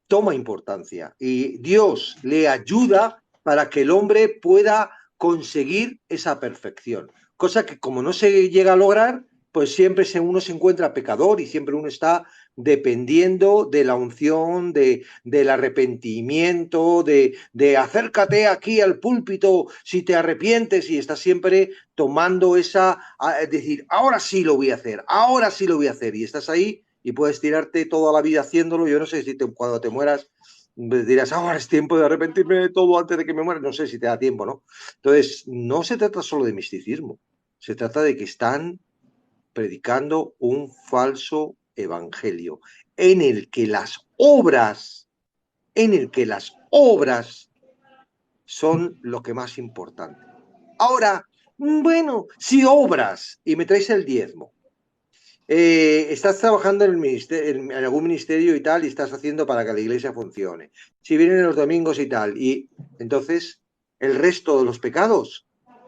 toma importancia y Dios le ayuda para que el hombre pueda conseguir esa perfección. Cosa que como no se llega a lograr, pues siempre uno se encuentra pecador y siempre uno está dependiendo de la unción, del arrepentimiento, de acércate aquí al púlpito si te arrepientes, y estás siempre tomando esa, decir, ahora sí lo voy a hacer, ahora sí lo voy a hacer, y estás ahí y puedes tirarte toda la vida haciéndolo. Yo no sé si cuando te mueras dirás, ahora es tiempo de arrepentirme de todo antes de que me muera. No sé si te da tiempo, ¿no? Entonces, no se trata solo de misticismo, se trata de que están predicando un falso evangelio en el que las obras son lo que más importante. Ahora, bueno, si obras y me traes el diezmo, estás trabajando en, en algún ministerio y tal, y estás haciendo para que la iglesia funcione. Si vienen los domingos y tal, y entonces el resto de los pecados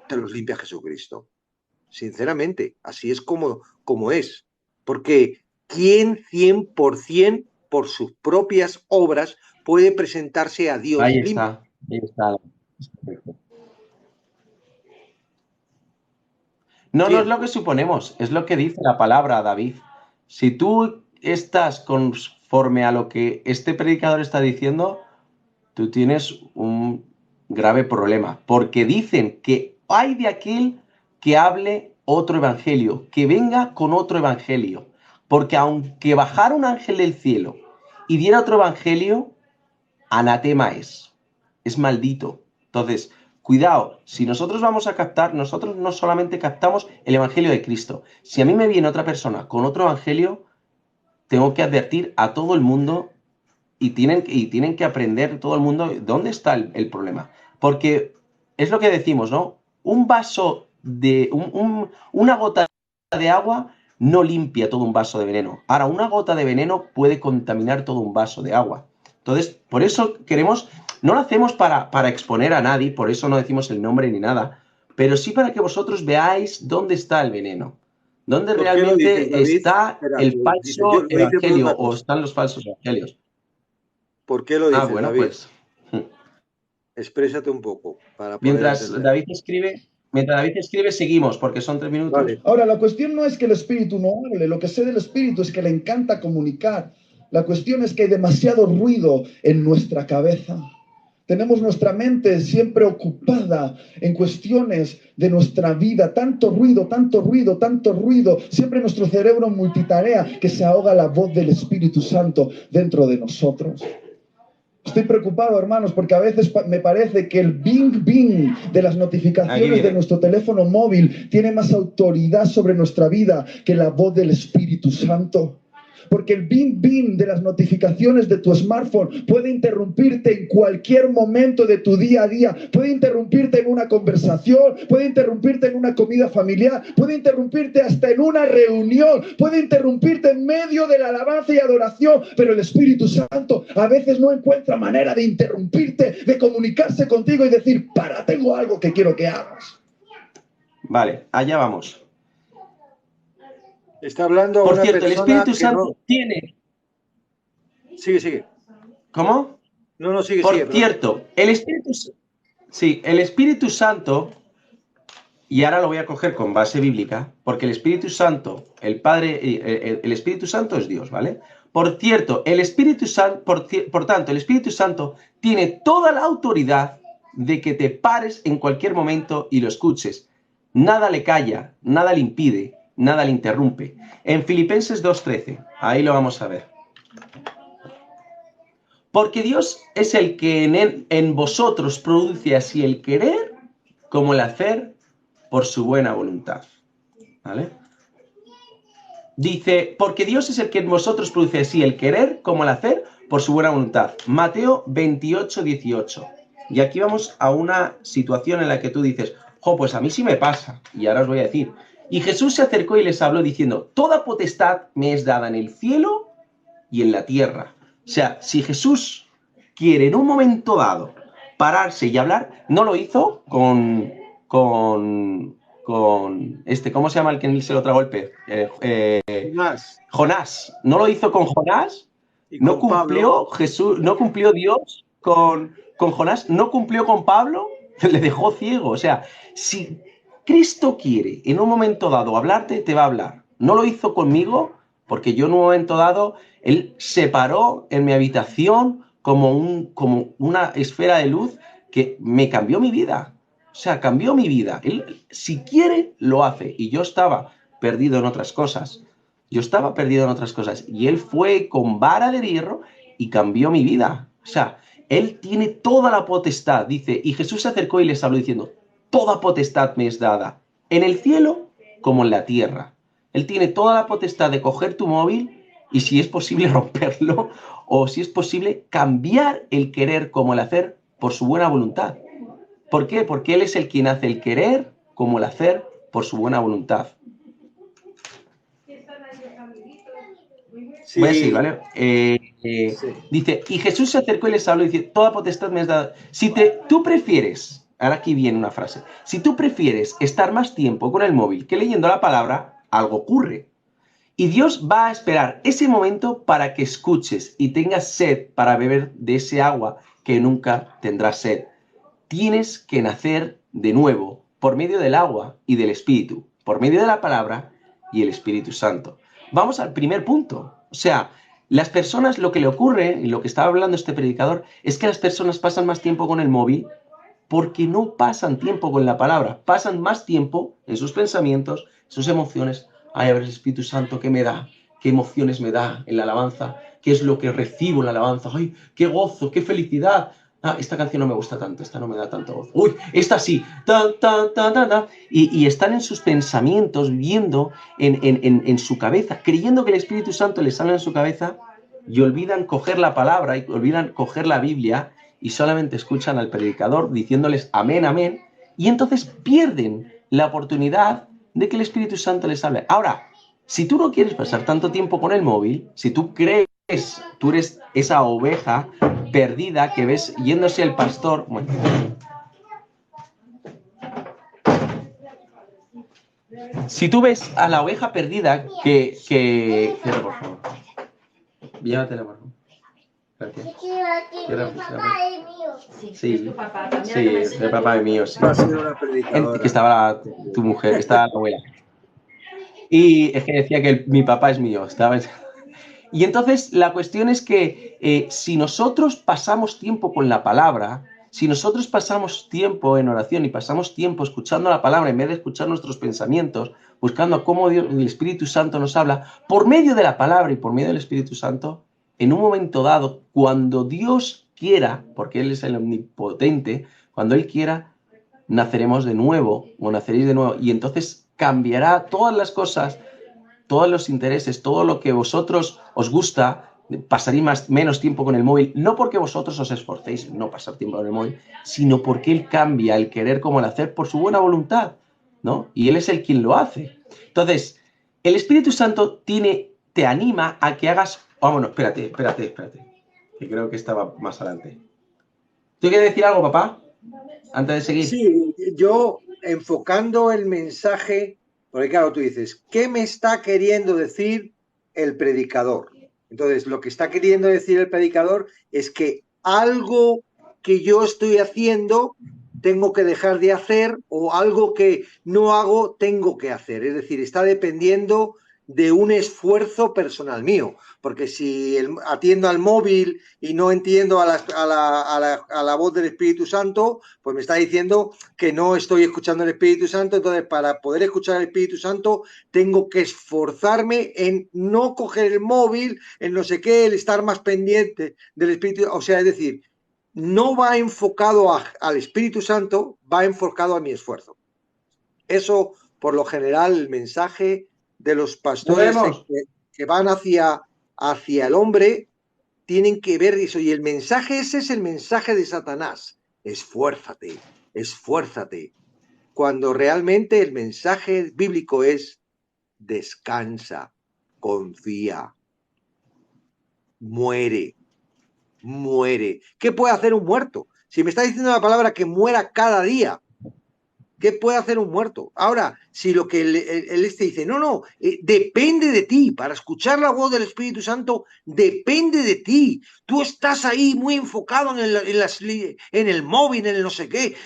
te los limpia Jesucristo. Sinceramente, así es como es. Porque ¿quién 100% por sus propias obras puede presentarse a Dios ahí limpio? está, ahí está. No, no es lo que suponemos, es lo que dice la palabra, David. Si tú estás conforme a lo que este predicador está diciendo, tú tienes un grave problema, porque dicen que hay de aquel que hable otro evangelio, que venga con otro evangelio, porque aunque bajara un ángel del cielo y diera otro evangelio, anatema es maldito. Entonces, cuidado, si nosotros vamos a captar, nosotros no solamente captamos el evangelio de Cristo. Si a mí me viene otra persona con otro evangelio, tengo que advertir a todo el mundo y tienen que aprender todo el mundo dónde está el problema. Porque es lo que decimos, ¿no? Un vaso de... una gota de agua no limpia todo un vaso de veneno. Ahora, una gota de veneno puede contaminar todo un vaso de agua. Entonces, por eso queremos... No lo hacemos para exponer a nadie, por eso no decimos el nombre ni nada, pero sí para que vosotros veáis dónde está el veneno. ¿Dónde realmente está el falso evangelio o están los falsos evangelios? ¿Por qué lo dices, Bueno, David? pues... Exprésate un poco para poder Mientras entender. David escribe, seguimos, porque son 3 minutos. Vale. Ahora, la cuestión no es que el espíritu no hable, lo que sé del espíritu es que le encanta comunicar. La cuestión es que hay demasiado ruido en nuestra cabeza. Tenemos nuestra mente siempre ocupada en cuestiones de nuestra vida. Tanto ruido, tanto ruido, tanto ruido. Siempre nuestro cerebro multitarea que se ahoga la voz del Espíritu Santo dentro de nosotros. Estoy preocupado, hermanos, porque a veces me parece que el bing bing de las notificaciones de nuestro teléfono móvil tiene más autoridad sobre nuestra vida que la voz del Espíritu Santo. Porque el bing bing de las notificaciones de tu smartphone puede interrumpirte en cualquier momento de tu día a día. Puede interrumpirte en una conversación, puede interrumpirte en una comida familiar, puede interrumpirte hasta en una reunión, puede interrumpirte en medio de la alabanza y adoración. Pero el Espíritu Santo a veces no encuentra manera de interrumpirte, de comunicarse contigo y decir, para, tengo algo que quiero que hagas. Vale, allá vamos. Está hablando Por una cierto, el persona Espíritu Santo tiene... Sigue. ¿Cómo? No, sigue. Por cierto, el Espíritu... Sí, el Espíritu Santo, y ahora lo voy a coger con base bíblica, porque el Espíritu Santo, el Padre, el Espíritu Santo es Dios, ¿vale? Por cierto, el Espíritu Santo, por tanto, el Espíritu Santo tiene toda la autoridad de que te pares en cualquier momento y lo escuches. Nada le calla, nada le impide, nada le interrumpe. En Filipenses 2:13, ahí lo vamos a ver. Porque Dios es el que en vosotros produce así el querer como el hacer por su buena voluntad. ¿Vale? Dice, porque Dios es el que en vosotros produce así el querer como el hacer por su buena voluntad. Mateo 28:18. Y aquí vamos a una situación en la que tú dices, pues a mí sí me pasa. Y ahora os voy a decir. Y Jesús se acercó y les habló diciendo, toda potestad me es dada en el cielo y en la tierra. O sea, si Jesús quiere en un momento dado pararse y hablar, no lo hizo con ¿cómo se llama el que se lo tragó el pez? Jonás. No lo hizo con Jonás. No cumplió Pablo. Jesús, no cumplió Dios con Jonás, no cumplió con Pablo, le dejó ciego. O sea, si Cristo quiere en un momento dado hablarte, te va a hablar. No lo hizo conmigo, porque yo en un momento dado, él se paró en mi habitación como una esfera de luz que me cambió mi vida. O sea, cambió mi vida. Él, si quiere, lo hace. Y yo estaba perdido en otras cosas. Y él fue con vara de hierro y cambió mi vida. O sea, él tiene toda la potestad, dice. Y Jesús se acercó y les habló diciendo, toda potestad me es dada, en el cielo como en la tierra. Él tiene toda la potestad de coger tu móvil y si es posible romperlo o si es posible cambiar el querer como el hacer por su buena voluntad. ¿Por qué? Porque Él es el quien hace el querer como el hacer por su buena voluntad. Sí. Voy a seguir, ¿vale? Sí. Dice, y Jesús se acercó y les habló y dice, toda potestad me es dada. Si tú prefieres, ahora aquí viene una frase, si tú prefieres estar más tiempo con el móvil que leyendo la palabra, algo ocurre. Y Dios va a esperar ese momento para que escuches y tengas sed para beber de ese agua que nunca tendrás sed. Tienes que nacer de nuevo por medio del agua y del Espíritu, por medio de la palabra y el Espíritu Santo. Vamos al primer punto. O sea, las personas, lo que le ocurre, y lo que estaba hablando este predicador, es que las personas pasan más tiempo con el móvil porque no pasan tiempo con la palabra, pasan más tiempo en sus pensamientos, sus emociones. Ay, a ver el Espíritu Santo, ¿qué me da? ¿Qué emociones me da en la alabanza? ¿Qué es lo que recibo en la alabanza? ¡Ay, qué gozo, qué felicidad! Ah, esta canción no me gusta tanto, esta no me da tanto gozo. ¡Uy, esta sí! Y están en sus pensamientos, viviendo en su cabeza, creyendo que el Espíritu Santo les habla en su cabeza y olvidan coger la palabra y olvidan coger la Biblia y solamente escuchan al predicador diciéndoles amén, amén, y entonces pierden la oportunidad de que el Espíritu Santo les hable. Ahora, si tú no quieres pasar tanto tiempo con el móvil, si tú crees, tú eres esa oveja perdida que ves yéndose el pastor. Bueno, si tú ves a la oveja perdida que... Cierra, por favor. Llévatela, por favor. Gracias. Papá es mío. Sí, es tu papá. Sí, es el papá es mío. Sí. Va a ser una predicadora. Que estaba tu mujer, estaba la abuela. Y es que decía que mi papá es mío. Y entonces la cuestión es que si nosotros pasamos tiempo con la palabra, si nosotros pasamos tiempo en oración y pasamos tiempo escuchando la palabra en vez de escuchar nuestros pensamientos, buscando cómo Dios, el Espíritu Santo nos habla, por medio de la palabra y por medio del Espíritu Santo, en un momento dado, cuando Dios quiera, porque Él es el omnipotente, cuando Él quiera, naceremos de nuevo, o naceréis de nuevo, y entonces cambiará todas las cosas, todos los intereses, todo lo que vosotros os gusta, pasaréis menos tiempo con el móvil, no porque vosotros os esforcéis en no pasar tiempo con el móvil, sino porque Él cambia el querer como el hacer por su buena voluntad, ¿no? Y Él es el quien lo hace. Entonces, el Espíritu Santo te anima a que hagas... Vámonos, espérate, que creo que estaba más adelante. ¿Tú quieres decir algo, papá? Antes de seguir. Sí, yo enfocando el mensaje, porque claro, tú dices, ¿qué me está queriendo decir el predicador? Entonces, lo que está queriendo decir el predicador es que algo que yo estoy haciendo tengo que dejar de hacer o algo que no hago tengo que hacer. Es decir, está dependiendo de un esfuerzo personal mío, porque si atiendo al móvil y no entiendo a la voz del Espíritu Santo, pues me está diciendo que no estoy escuchando al Espíritu Santo. Entonces, para poder escuchar al Espíritu Santo, tengo que esforzarme en no coger el móvil, en no sé qué, el estar más pendiente del Espíritu. O sea, es decir, no va enfocado al Espíritu Santo, va enfocado a mi esfuerzo. Eso, por lo general, el mensaje de los pastores que van hacia el hombre tienen que ver eso. Y el mensaje ese es el mensaje de Satanás. Esfuérzate, esfuérzate. Cuando realmente el mensaje bíblico es descansa, confía, muere. Muere. ¿Qué puede hacer un muerto? Si me está diciendo la palabra que muera cada día, ¿qué puede hacer un muerto? Ahora, si lo que él dice, no, depende de ti. Para escuchar la voz del Espíritu Santo, depende de ti. Tú estás ahí muy enfocado en el móvil, en el no sé qué.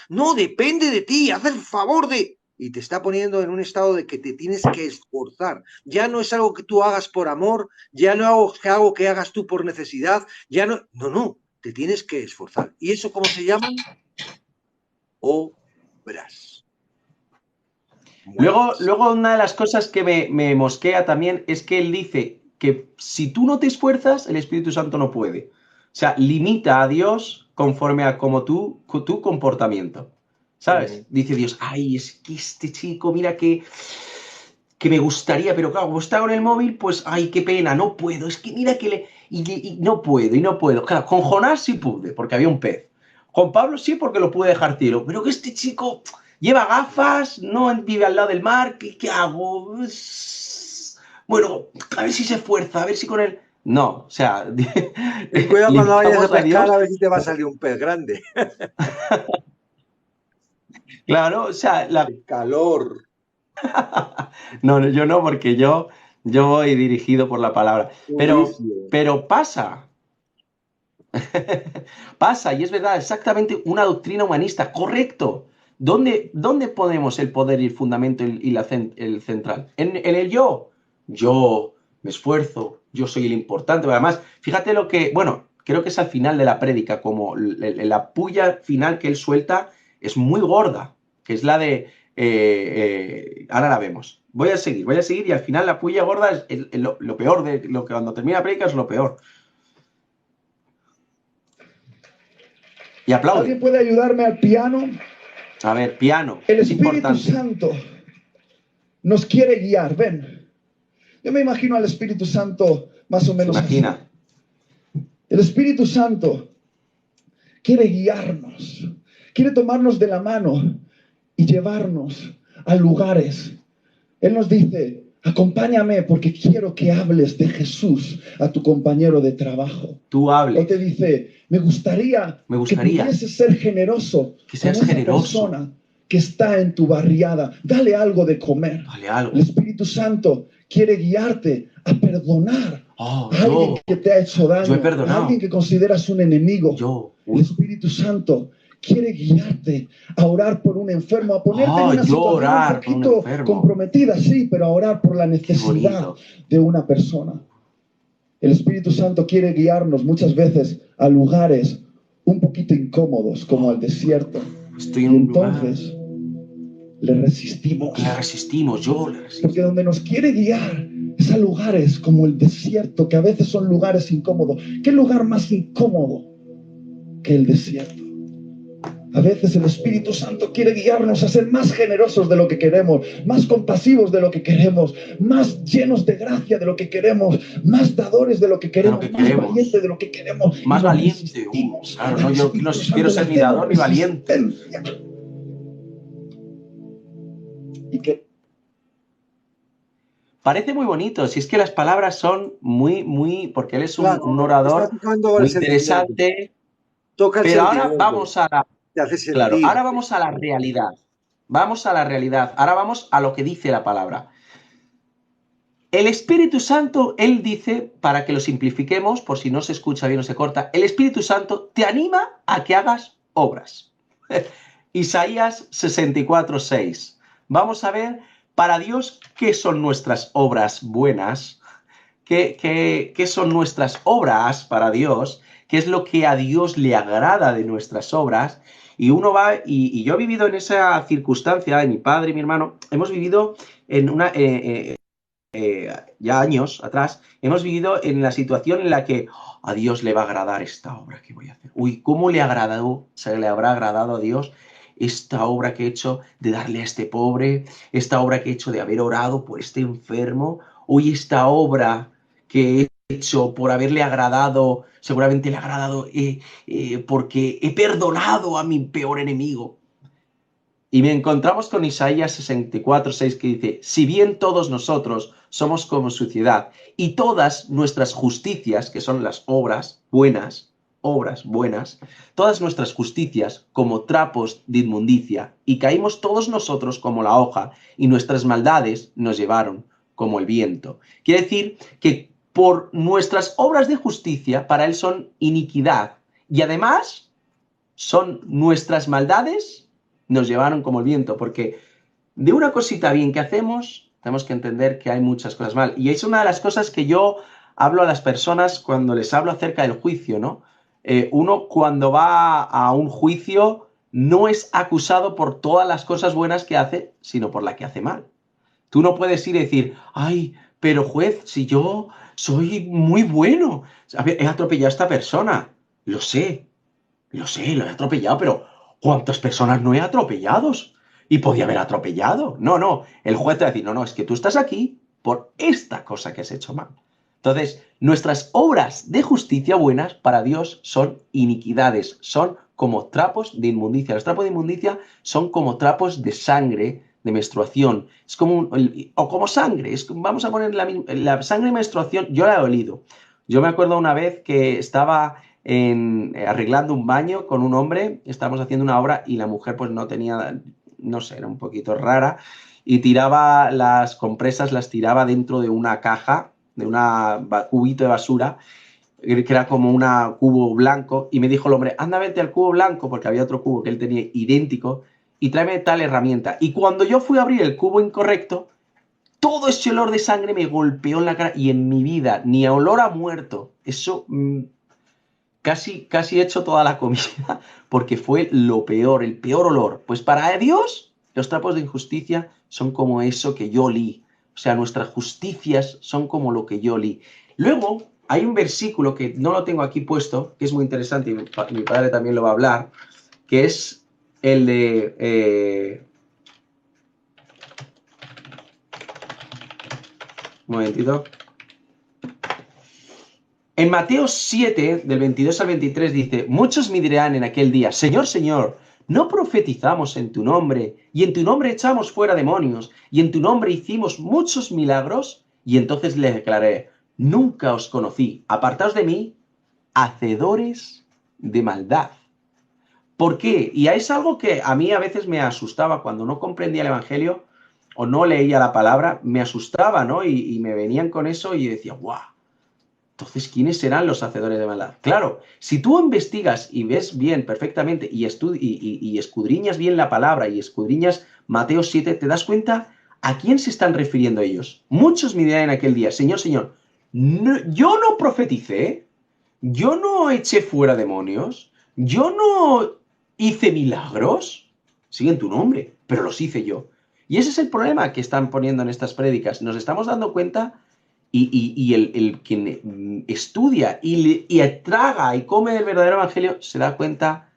No, depende de ti. Haz el favor de... Y te está poniendo en un estado de que te tienes que esforzar. Ya no es algo que tú hagas por amor, ya no es algo que hagas tú por necesidad, ya no, te tienes que esforzar. ¿Y eso cómo se llama? Obras. Luego una de las cosas que me mosquea también es que él dice que si tú no te esfuerzas, el Espíritu Santo no puede. O sea, limita a Dios conforme a como tu comportamiento. ¿Sabes? Dice Dios, ay, es que este chico, mira que me gustaría, pero claro, como está con el móvil, pues, ay, qué pena, no puedo, es que mira que y no puedo. Claro, con Jonás sí pude, porque había un pez. Con Pablo sí, porque lo pude dejar tiro, pero que este chico lleva gafas, no vive al lado del mar, ¿qué hago? Bueno, a ver si se esfuerza, a ver si con él... No, o sea... Cuidado cuando vayas a pescar, a ver si te va a salir un pez grande. Claro, o sea... El calor. No, yo no, porque yo voy dirigido por la palabra. Pero pasa. Pasa, y es verdad, exactamente una doctrina humanista, correcto. ¿Dónde ponemos el poder y el fundamento y el central? En el yo. Yo me esfuerzo, yo soy el importante. Además, fíjate lo que, bueno, creo que es al final de la prédica, como la puya final que él suelta es muy gorda, que es la de, ahora la vemos. Voy a seguir y al final la puya gorda es lo peor de lo que cuando termina la prédica es lo peor. Y aplaude. ¿Alguien puede ayudarme al piano? A ver, piano. El Espíritu Santo nos quiere guiar. Ven. Yo me imagino al Espíritu Santo más o menos así. El Espíritu Santo quiere guiarnos. Quiere tomarnos de la mano y llevarnos a lugares. Él nos dice, acompáñame porque quiero que hables de Jesús a tu compañero de trabajo. Tú hables. O te dice, me gustaría que pudieses ser generoso que seas con esa generoso. persona que está en tu barriada. Dale algo de comer. Dale algo. El Espíritu Santo quiere guiarte a perdonar a alguien que te ha hecho daño. Yo he perdonado. A alguien que consideras un enemigo. El Espíritu Santo quiere guiarte a orar por un enfermo, a ponerte en una situación un poquito comprometida, sí, pero a orar por la necesidad de una persona. El Espíritu Santo quiere guiarnos muchas veces a lugares un poquito incómodos, como al desierto. Estoy en un entonces le resistimos. Le resistimos. Porque donde nos quiere guiar es a lugares como el desierto, que a veces son lugares incómodos. ¿Qué lugar más incómodo que el desierto? A veces el Espíritu Santo quiere guiarnos a ser más generosos de lo que queremos, más compasivos de lo que queremos, más llenos de gracia de lo que queremos, más dadores de lo que queremos, más valientes de lo que queremos. Más valiente. Claro, no, yo no quiero ser ni dador ni valiente. ¿Y qué? Parece muy bonito, si es que las palabras son muy, porque él es un orador muy interesante. Pero ahora vamos a la... Claro, ahora vamos a la realidad. Vamos a la realidad. Ahora vamos a lo que dice la palabra. El Espíritu Santo, él dice, para que lo simplifiquemos, por si no se escucha bien o se corta, el Espíritu Santo te anima a que hagas obras. Isaías 64:6. Vamos a ver, para Dios, ¿qué son nuestras obras buenas? ¿Qué son nuestras obras para Dios? ¿Qué es lo que a Dios le agrada de nuestras obras? Y uno va, y yo he vivido en esa circunstancia, mi padre y mi hermano, hemos vivido en una, ya años atrás, hemos vivido en la situación en la que a Dios le va a agradar esta obra que voy a hacer. Uy, ¿cómo le ha agradado, se le habrá agradado a Dios esta obra que he hecho de darle a este pobre, esta obra que he hecho de haber orado por este enfermo, uy, esta obra que he hecho por haberle agradado, seguramente le ha agradado porque he perdonado a mi peor enemigo. Y me encontramos con Isaías 64:6 que dice, si bien todos nosotros somos como suciedad y todas nuestras justicias, que son las obras buenas, todas nuestras justicias como trapos de inmundicia, y caímos todos nosotros como la hoja, y nuestras maldades nos llevaron como el viento. Quiere decir que por nuestras obras de justicia, para él son iniquidad, y además son nuestras maldades nos llevaron como el viento, porque de una cosita bien que hacemos, tenemos que entender que hay muchas cosas mal. Y es una de las cosas que yo hablo a las personas cuando les hablo acerca del juicio, ¿no? Uno cuando va a un juicio no es acusado por todas las cosas buenas que hace, sino por la que hace mal. Tú no puedes ir y decir, ay, pero juez, si yo soy muy bueno, a ver, he atropellado a esta persona, lo sé, lo he atropellado, pero ¿cuántas personas no he atropellado? Y podía haber atropellado. No, el juez te va a decir, no, es que tú estás aquí por esta cosa que has hecho mal. Entonces, nuestras obras de justicia buenas para Dios son iniquidades, son como trapos de inmundicia. Los trapos de inmundicia son como trapos de sangre, de menstruación. Es como o como sangre. Vamos a poner la sangre de menstruación, yo la he olido. Yo me acuerdo una vez que estaba arreglando un baño con un hombre, estábamos haciendo una obra y la mujer pues no tenía, no sé, era un poquito rara y tiraba las compresas, las tiraba dentro de una caja, de un cubito de basura, que era como un cubo blanco, y me dijo el hombre, anda, vete al cubo blanco, porque había otro cubo que él tenía idéntico, y tráeme tal herramienta. Y cuando yo fui a abrir el cubo incorrecto, todo ese olor de sangre me golpeó en la cara, y en mi vida, ni a olor a muerto, eso... Casi he hecho toda la comida porque fue lo peor, el peor olor. Pues para Dios, los trapos de injusticia son como eso que yo olí. O sea, nuestras justicias son como lo que yo olí. Luego, hay un versículo que no lo tengo aquí puesto, que es muy interesante, y mi padre también lo va a hablar, que es el de... un momentito. En Mateo 7, del 22 al 23, dice, muchos me dirán en aquel día, Señor, Señor, ¿no profetizamos en tu nombre? Y en tu nombre echamos fuera demonios, y en tu nombre hicimos muchos milagros. Y entonces les declaré, nunca os conocí, apartaos de mí, hacedores de maldad. ¿Por qué? Y es algo que a mí a veces me asustaba cuando no comprendía el Evangelio o no leía la palabra, me asustaba, ¿no? Y me venían con eso y yo decía, ¡guau! Entonces, ¿quiénes serán los hacedores de maldad? Claro, si tú investigas y ves bien perfectamente y escudriñas bien la palabra y escudriñas Mateo 7, te das cuenta a quién se están refiriendo ellos. Muchos me dirán en aquel día, Señor, Señor, yo no profeticé, yo no eché fuera demonios, yo no hice milagros, siguen tu nombre, pero los hice yo. Y ese es el problema que están poniendo en estas prédicas. Nos estamos dando cuenta... Y el quien estudia y traga y come del verdadero evangelio se da cuenta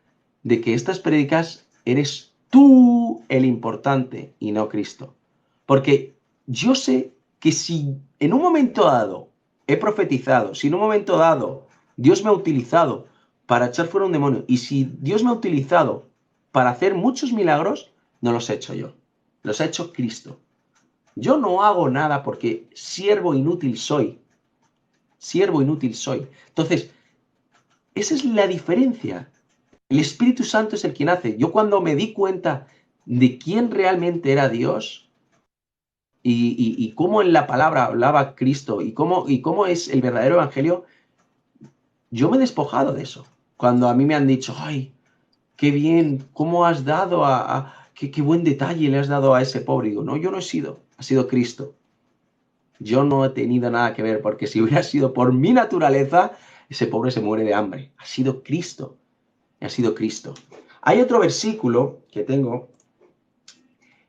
de que estas prédicas eres tú el importante y no Cristo. Porque yo sé que si en un momento dado he profetizado, si en un momento dado Dios me ha utilizado para echar fuera un demonio, y si Dios me ha utilizado para hacer muchos milagros, no los he hecho yo, los ha hecho Cristo. Yo no hago nada porque siervo inútil soy. Siervo inútil soy. Entonces, esa es la diferencia. El Espíritu Santo es el quien hace. Yo cuando me di cuenta de quién realmente era Dios y cómo en la palabra hablaba Cristo y cómo es el verdadero evangelio, yo me he despojado de eso. Cuando a mí me han dicho, ay, qué bien, cómo has dado qué buen detalle le has dado a ese pobre. Digo, no, yo no he sido, ha sido Cristo. Yo no he tenido nada que ver, porque si hubiera sido por mi naturaleza, ese pobre se muere de hambre. Ha sido Cristo. Ha sido Cristo. Hay otro versículo que tengo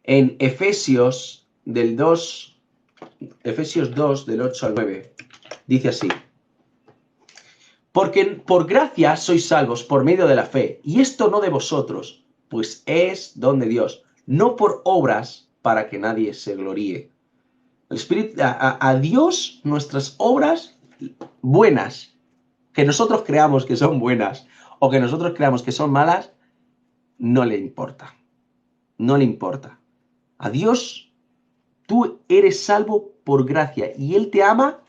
en Efesios 2, del 8 al 9. Dice así: porque por gracia sois salvos por medio de la fe, y esto no de vosotros, pues es don de Dios, no por obras para que nadie se gloríe. El Espíritu, a Dios nuestras obras buenas, que nosotros creamos que son buenas o que nosotros creamos que son malas, no le importa. No le importa. A Dios tú eres salvo por gracia y Él te ama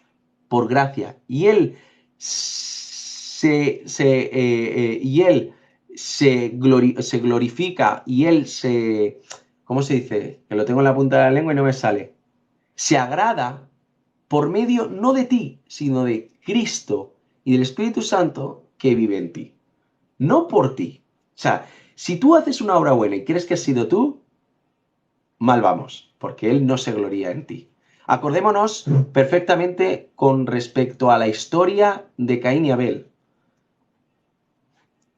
por gracia y Él se glorifica y Él se... ¿Cómo se dice? Que lo tengo en la punta de la lengua y no me sale. Se agrada por medio no de ti, sino de Cristo y del Espíritu Santo que vive en ti. No por ti. O sea, si tú haces una obra buena y crees que has sido tú, mal vamos, porque Él no se gloría en ti. Acordémonos perfectamente con respecto a la historia de Caín y Abel.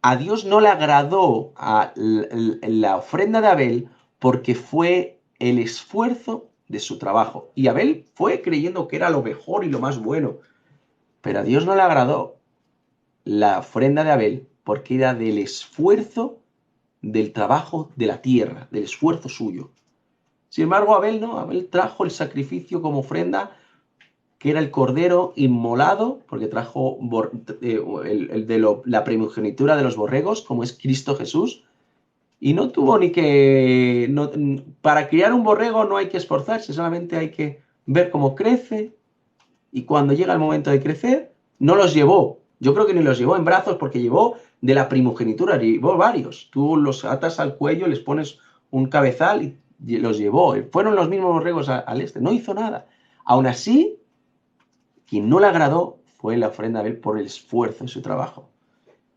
A Dios no le agradó la ofrenda de Abel porque fue el esfuerzo de su trabajo. Y Abel fue creyendo que era lo mejor y lo más bueno. Pero a Dios no le agradó la ofrenda de Abel porque era del esfuerzo del trabajo de la tierra, del esfuerzo suyo. Sin embargo, Abel no, Abel trajo el sacrificio como ofrenda, que era el cordero inmolado, porque trajo la primogenitura de los borregos, como es Cristo Jesús, y no tuvo ni que... para criar un borrego no hay que esforzarse, solamente hay que ver cómo crece, y cuando llega el momento de crecer, no los llevó. Yo creo que ni los llevó en brazos, porque llevó de la primogenitura, llevó varios. Tú los atas al cuello, les pones un cabezal y los llevó. Fueron los mismos borregos al este. No hizo nada. Aún así, quien no le agradó fue la ofrenda de Abel por el esfuerzo de su trabajo.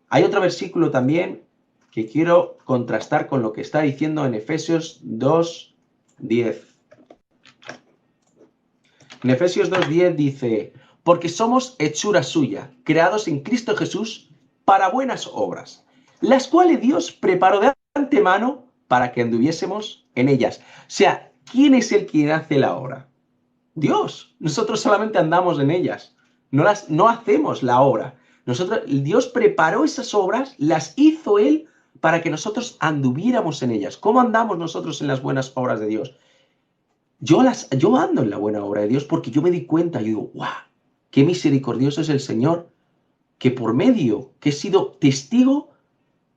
Hay otro versículo también que quiero contrastar con lo que está diciendo en Efesios 2:10. En Efesios 2:10 dice: porque somos hechura suya, creados en Cristo Jesús para buenas obras, las cuales Dios preparó de antemano para que anduviésemos en ellas. O sea, ¿quién es el que hace la obra? Dios. Nosotros solamente andamos en ellas. No hacemos la obra. Dios preparó esas obras, las hizo Él para que nosotros anduviéramos en ellas. ¿Cómo andamos nosotros en las buenas obras de Dios? Yo ando en la buena obra de Dios porque yo me di cuenta, yo digo, ¡guau! ¡Qué misericordioso es el Señor! Que he sido testigo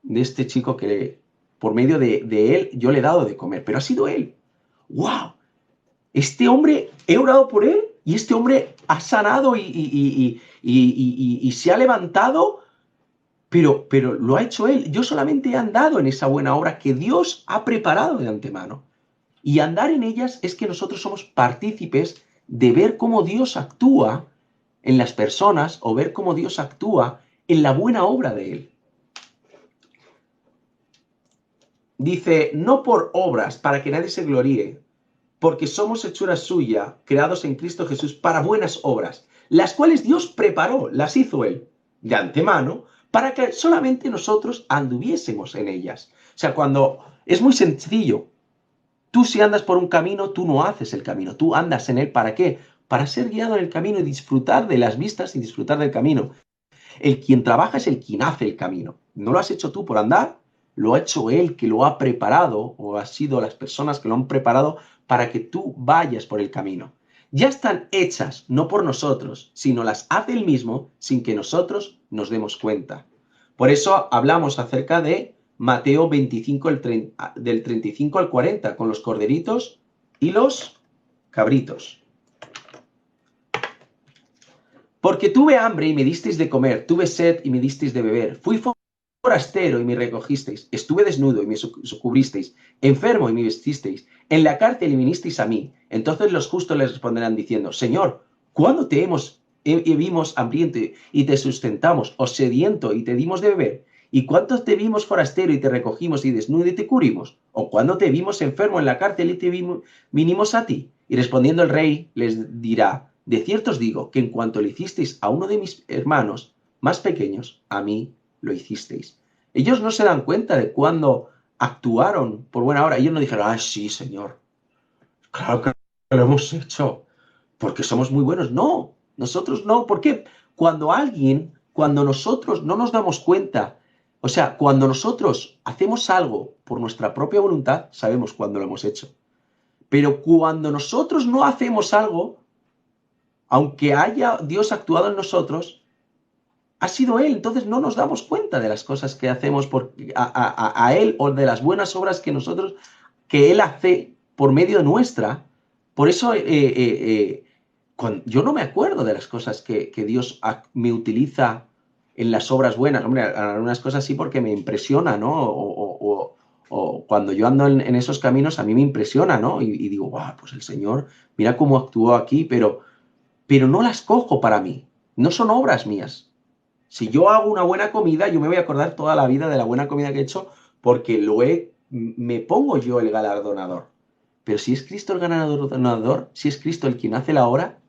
de este chico que por medio de él yo le he dado de comer, pero ha sido él. ¡Wow! Este hombre, he orado por él y este hombre ha sanado y se ha levantado, pero lo ha hecho él. Yo solamente he andado en esa buena obra que Dios ha preparado de antemano. Y andar en ellas es que nosotros somos partícipes de ver cómo Dios actúa en las personas o ver cómo Dios actúa en la buena obra de Él. Dice, no por obras para que nadie se gloríe, porque somos hechura suya, creados en Cristo Jesús para buenas obras, las cuales Dios preparó, las hizo Él de antemano, para que solamente nosotros anduviésemos en ellas. O sea, cuando es muy sencillo, tú si andas por un camino, tú no haces el camino, tú andas en él, ¿para qué? Para ser guiado en el camino y disfrutar de las vistas y disfrutar del camino. El quien trabaja es el quien hace el camino. No lo has hecho tú por andar, lo ha hecho Él que lo ha preparado, o ha sido las personas que lo han preparado para que tú vayas por el camino. Ya están hechas, no por nosotros, sino las hace Él mismo sin que nosotros nos demos cuenta. Por eso hablamos acerca de Mateo 25, del 35 al 40, con los corderitos y los cabritos. Porque tuve hambre y me disteis de comer, tuve sed y me disteis de beber, fui forastero y me recogisteis, estuve desnudo y me cubristeis, enfermo y me vestisteis, en la cárcel y vinisteis a mí. Entonces los justos les responderán diciendo, Señor, ¿cuándo te vimos hambriento y te sustentamos, o sediento y te dimos de beber? ¿Y cuántos te vimos forastero y te recogimos y desnudo y te cubrimos? ¿O cuándo te vimos enfermo en la cárcel y te vinimos a ti? Y respondiendo el rey les dirá, de cierto os digo que en cuanto le hicisteis a uno de mis hermanos más pequeños, a mí lo hicisteis. Ellos no se dan cuenta de cuándo actuaron por buena hora. Ellos no dijeron, ah, sí, Señor, claro que lo hemos hecho, porque somos muy buenos. No, nosotros no. ¿Por qué? Cuando nosotros no nos damos cuenta, o sea, cuando nosotros hacemos algo por nuestra propia voluntad, sabemos cuándo lo hemos hecho. Pero cuando nosotros no hacemos algo, aunque haya Dios actuado en nosotros, ha sido Él. Entonces no nos damos cuenta de las cosas que hacemos a Él o de las buenas obras que Él hace por medio de nuestra. Por eso yo no me acuerdo de las cosas que Dios me utiliza en las obras buenas. Hombre, algunas cosas sí porque me impresiona, ¿no? O cuando yo ando en esos caminos a mí me impresiona, ¿no? Y digo, guau, pues el Señor, mira cómo actuó aquí, pero no las cojo para mí. No son obras mías. Si yo hago una buena comida, yo me voy a acordar toda la vida de la buena comida que he hecho porque me pongo yo el galardonador. Pero si es Cristo el galardonador, si es Cristo el quien hace la obra,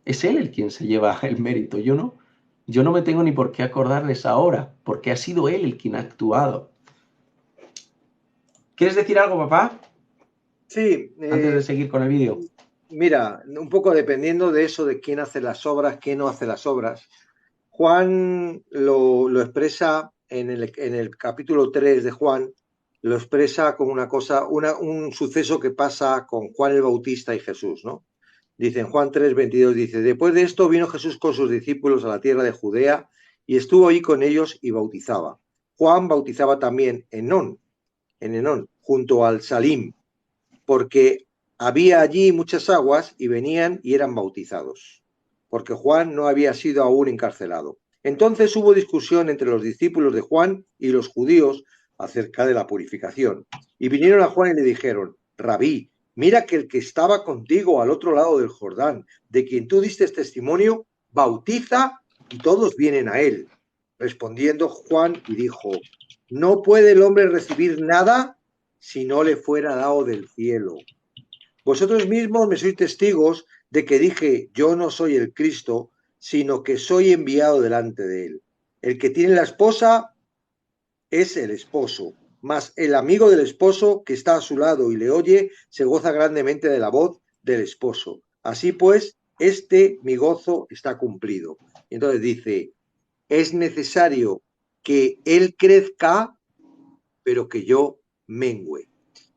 es Él el quien se lleva el mérito. Yo no. Yo no me tengo ni por qué acordar de esa obra, porque ha sido Él el quien ha actuado. ¿Quieres decir algo, papá? Sí, Antes de seguir con el vídeo. mira, un poco dependiendo de eso, de quién hace las obras, quién no hace las obras. Juan lo expresa en el capítulo 3 de Juan, lo expresa como una cosa, un suceso que pasa con Juan el Bautista y Jesús, ¿no? Dice en Juan 3:22, dice, después de esto vino Jesús con sus discípulos a la tierra de Judea y estuvo ahí con ellos y bautizaba. Juan bautizaba también en Enón, junto al Salim, porque había allí muchas aguas y venían y eran bautizados, porque Juan no había sido aún encarcelado. Entonces hubo discusión entre los discípulos de Juan y los judíos acerca de la purificación. Y vinieron a Juan y le dijeron, Rabí, mira que el que estaba contigo al otro lado del Jordán, de quien tú diste testimonio, bautiza y todos vienen a él. Respondiendo Juan y dijo, no puede el hombre recibir nada si no le fuera dado del cielo. Vosotros mismos me sois testigos de que dije, yo no soy el Cristo, sino que soy enviado delante de él. El que tiene la esposa es el esposo, mas el amigo del esposo que está a su lado y le oye, se goza grandemente de la voz del esposo. Así pues, mi gozo está cumplido. Y entonces dice, es necesario que él crezca, pero que yo mengüe.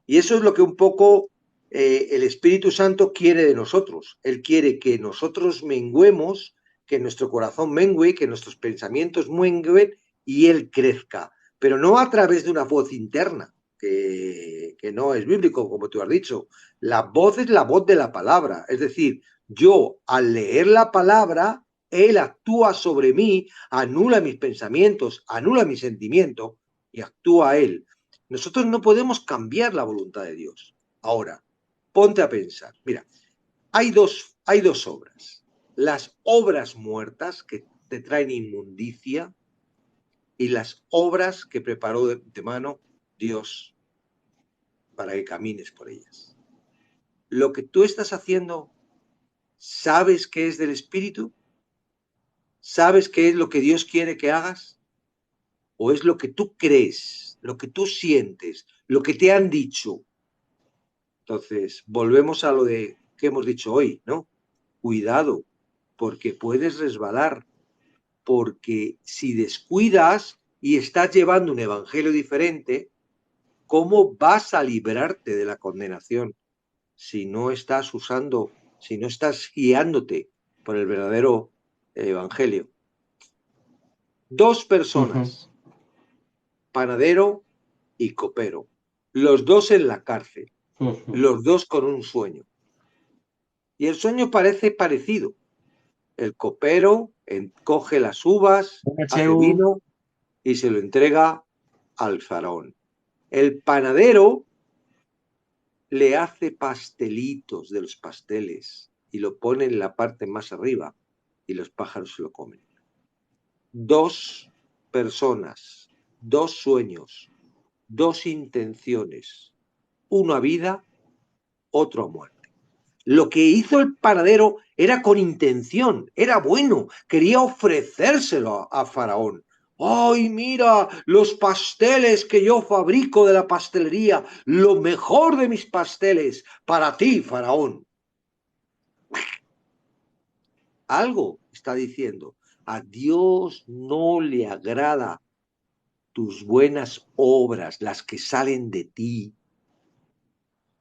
Y eso es lo que un poco el Espíritu Santo quiere de nosotros. Él quiere que nosotros menguemos, que nuestro corazón mengue, que nuestros pensamientos mengüen y Él crezca. Pero no a través de una voz interna, que no es bíblico, como tú has dicho. La voz es la voz de la palabra. Es decir, yo al leer la palabra, Él actúa sobre mí, anula mis pensamientos, anula mi sentimiento y actúa Él. Nosotros no podemos cambiar la voluntad de Dios. Ahora, ponte a pensar. Mira, hay dos obras. Las obras muertas que te traen inmundicia y las obras que preparó de antemano Dios para que camines por ellas. Lo que tú estás haciendo, ¿sabes qué es del Espíritu? ¿Sabes qué es lo que Dios quiere que hagas? ¿O es lo que tú crees, lo que tú sientes, lo que te han dicho? Entonces, volvemos a lo de que hemos dicho hoy, ¿no? Cuidado, porque puedes resbalar, porque si descuidas y estás llevando un evangelio diferente, ¿cómo vas a librarte de la condenación si no estás si no estás guiándote por el verdadero evangelio? Dos personas, panadero y copero, los dos en la cárcel, los dos con un sueño. Y el sueño parece parecido. El copero coge las uvas, hace vino y se lo entrega al faraón. El panadero le hace pastelitos de los pasteles y lo pone en la parte más arriba y los pájaros se lo comen. Dos personas, 2 sueños, 2 intenciones, uno a vida, otro a muerte. Lo que hizo el panadero era con intención, era bueno, quería ofrecérselo a Faraón. ¡Ay, mira los pasteles que yo fabrico de la pastelería! Lo mejor de mis pasteles para ti, Faraón. Algo está diciendo. A Dios no le agrada tus buenas obras, las que salen de ti,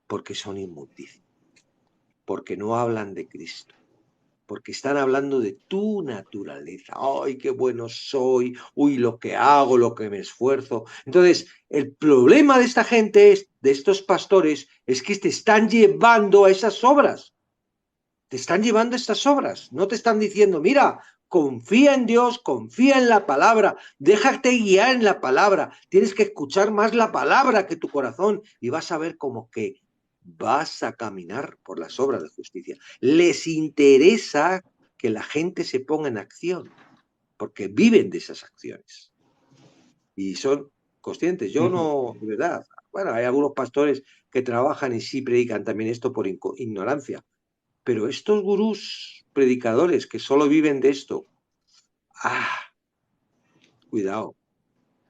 porque son inmundicia, porque no hablan de Cristo, porque están hablando de tu naturaleza. ¡Ay, qué bueno soy! ¡Uy, lo que hago, lo que me esfuerzo! Entonces, el problema de esta gente, de estos pastores, es que te están llevando a esas obras. Te están llevando a estas obras. No te están diciendo, mira, confía en Dios, confía en la palabra, déjate guiar en la palabra. Tienes que escuchar más la palabra que tu corazón y vas a ver como que vas a caminar por las obras de justicia. Les interesa que la gente se ponga en acción, porque viven de esas acciones. Y son conscientes. Yo no, de verdad, bueno, hay algunos pastores que trabajan y sí predican también esto por ignorancia. Pero estos gurús predicadores que solo viven de esto, cuidado,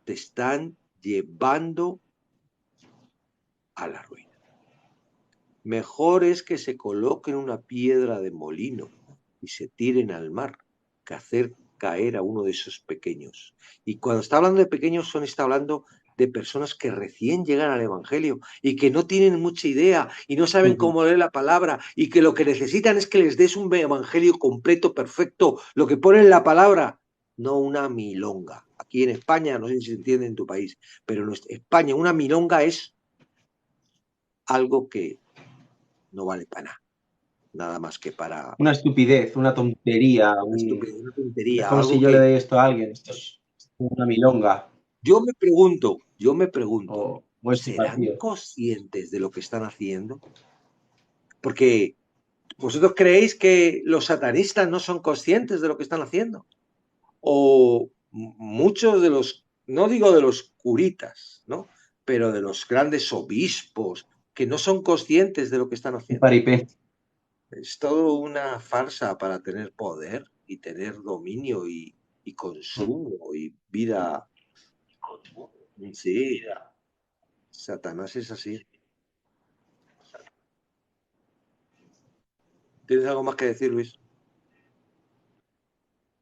te están llevando a la ruina. Mejor es que se coloquen una piedra de molino y se tiren al mar que hacer caer a uno de esos pequeños. Y cuando está hablando de pequeños, está hablando de personas que recién llegan al Evangelio y que no tienen mucha idea y no saben cómo leer la palabra y que lo que necesitan es que les des un Evangelio completo, perfecto, lo que pone en la palabra, no una milonga. Aquí en España, no sé si se entiende en tu país, pero en España una milonga es algo que no vale para nada. Nada más que para... Una estupidez, una tontería. Una tontería. Es como algo si yo que... le doy esto a alguien. Esto es una milonga. Yo me pregunto, ¿serán Partido. conscientes de lo que están haciendo? Porque vosotros creéis que los satanistas no son conscientes de lo que están haciendo. O muchos de los, no digo de los curitas, ¿no? Pero de los grandes obispos que no son conscientes de lo que están haciendo. Paripé. Es todo una farsa para tener poder y tener dominio y consumo y vida. Sí, Satanás es así. ¿Tienes algo más que decir, Luis?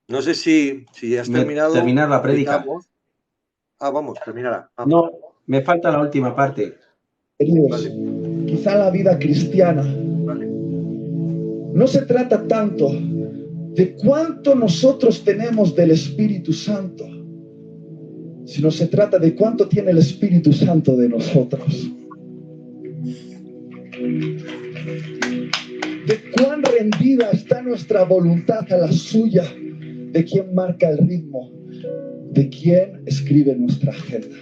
No sé si ya has terminado. Terminar la prédica. Vamos, terminará. No, me falta la última parte. Queridos, quizá la vida cristiana no se trata tanto de cuánto nosotros tenemos del Espíritu Santo, sino se trata de cuánto tiene el Espíritu Santo de nosotros. De cuán rendida está nuestra voluntad a la suya, de quién marca el ritmo, de quién escribe nuestra agenda.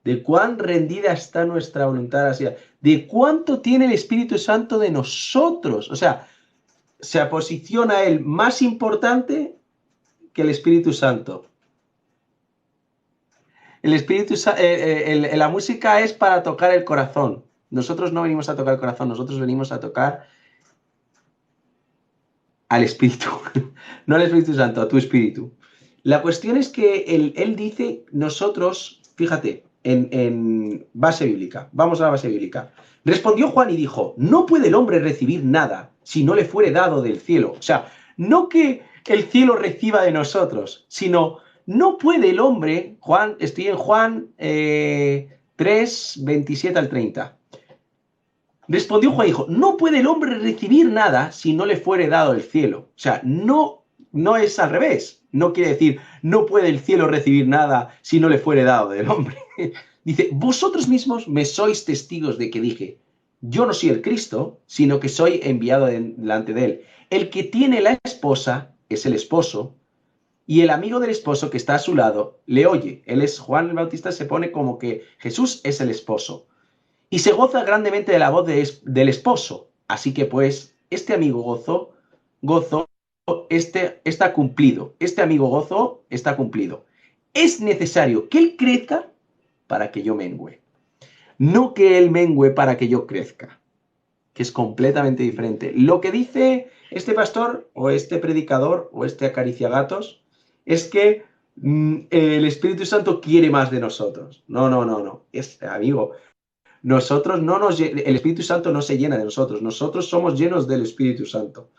De cuán rendida está nuestra voluntad hacia, de cuánto tiene el Espíritu Santo de nosotros. O sea, se posiciona él más importante que el Espíritu Santo. El Espíritu la música es para tocar el corazón. Nosotros no venimos a tocar el corazón, nosotros venimos a tocar al Espíritu. No al Espíritu Santo, a tu Espíritu. La cuestión es que él dice, nosotros, fíjate, en base bíblica. Vamos a la base bíblica. Respondió Juan y dijo, no puede el hombre recibir nada si no le fuere dado del cielo. O sea, no que el cielo reciba de nosotros, sino no puede el hombre, Juan, estoy en Juan 3, 27 al 30. Respondió Juan y dijo, no puede el hombre recibir nada si no le fuere dado el cielo. O sea, no es al revés. No quiere decir, no puede el cielo recibir nada si no le fuere dado del hombre. Dice, vosotros mismos me sois testigos de que dije, yo no soy el Cristo, sino que soy enviado delante de él. El que tiene la esposa es el esposo, y el amigo del esposo que está a su lado le oye. Él es Juan el Bautista, se pone como que Jesús es el esposo. Y se goza grandemente de la voz del esposo. Así que pues, este amigo gozó está cumplido. Este amigo gozo está cumplido. Es necesario que él crezca para que yo mengüe. No que él mengüe para que yo crezca, que es completamente diferente. Lo que dice este pastor o este predicador o este acariciagatos es que el Espíritu Santo quiere más de nosotros. No. Amigo, nosotros el Espíritu Santo no se llena de nosotros. Nosotros somos llenos del Espíritu Santo.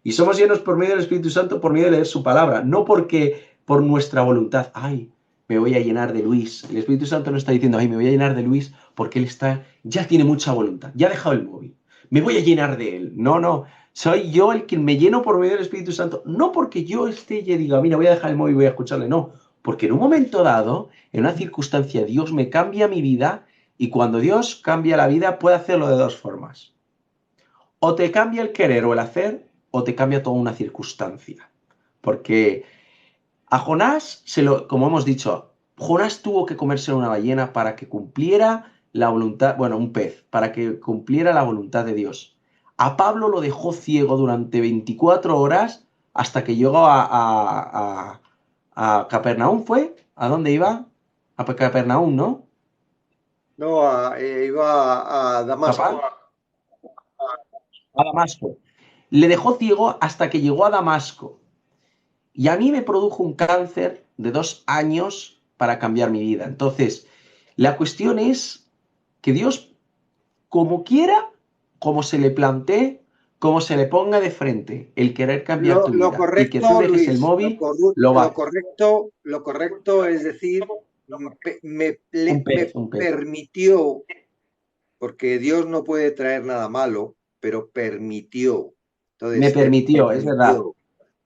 Y somos llenos por medio del Espíritu Santo, por medio de leer su palabra, no porque por nuestra voluntad. Ay, me voy a llenar de Luis. El Espíritu Santo no está diciendo, ay, me voy a llenar de Luis porque él ya tiene mucha voluntad, ya ha dejado el móvil. Me voy a llenar de él. No. Soy yo el que me lleno por medio del Espíritu Santo. No porque yo esté y diga, mira, voy a dejar el móvil y voy a escucharle. No, porque en un momento dado, en una circunstancia, Dios me cambia mi vida y cuando Dios cambia la vida puede hacerlo de dos formas. O te cambia el querer o el hacer, o te cambia toda una circunstancia. Porque a Jonás, como hemos dicho, Jonás tuvo que comerse una ballena para que cumpliera la voluntad, un pez, para que cumpliera la voluntad de Dios. A Pablo lo dejó ciego durante 24 horas hasta que llegó a Capernaum, ¿fue? ¿A dónde iba? A Capernaum, ¿no? No, iba a Damasco. A Damasco. Le dejó ciego hasta que llegó a Damasco. Y a mí me produjo un cáncer de 2 años para cambiar mi vida. Entonces, la cuestión es que Dios, como quiera, como se le plantee, como se le ponga de frente el querer cambiar tu vida correcto, y que tú dejes Luis, el móvil, lo correcto es decir, me permitió, porque Dios no puede traer nada malo, pero permitió. Entonces, me permitió, es verdad.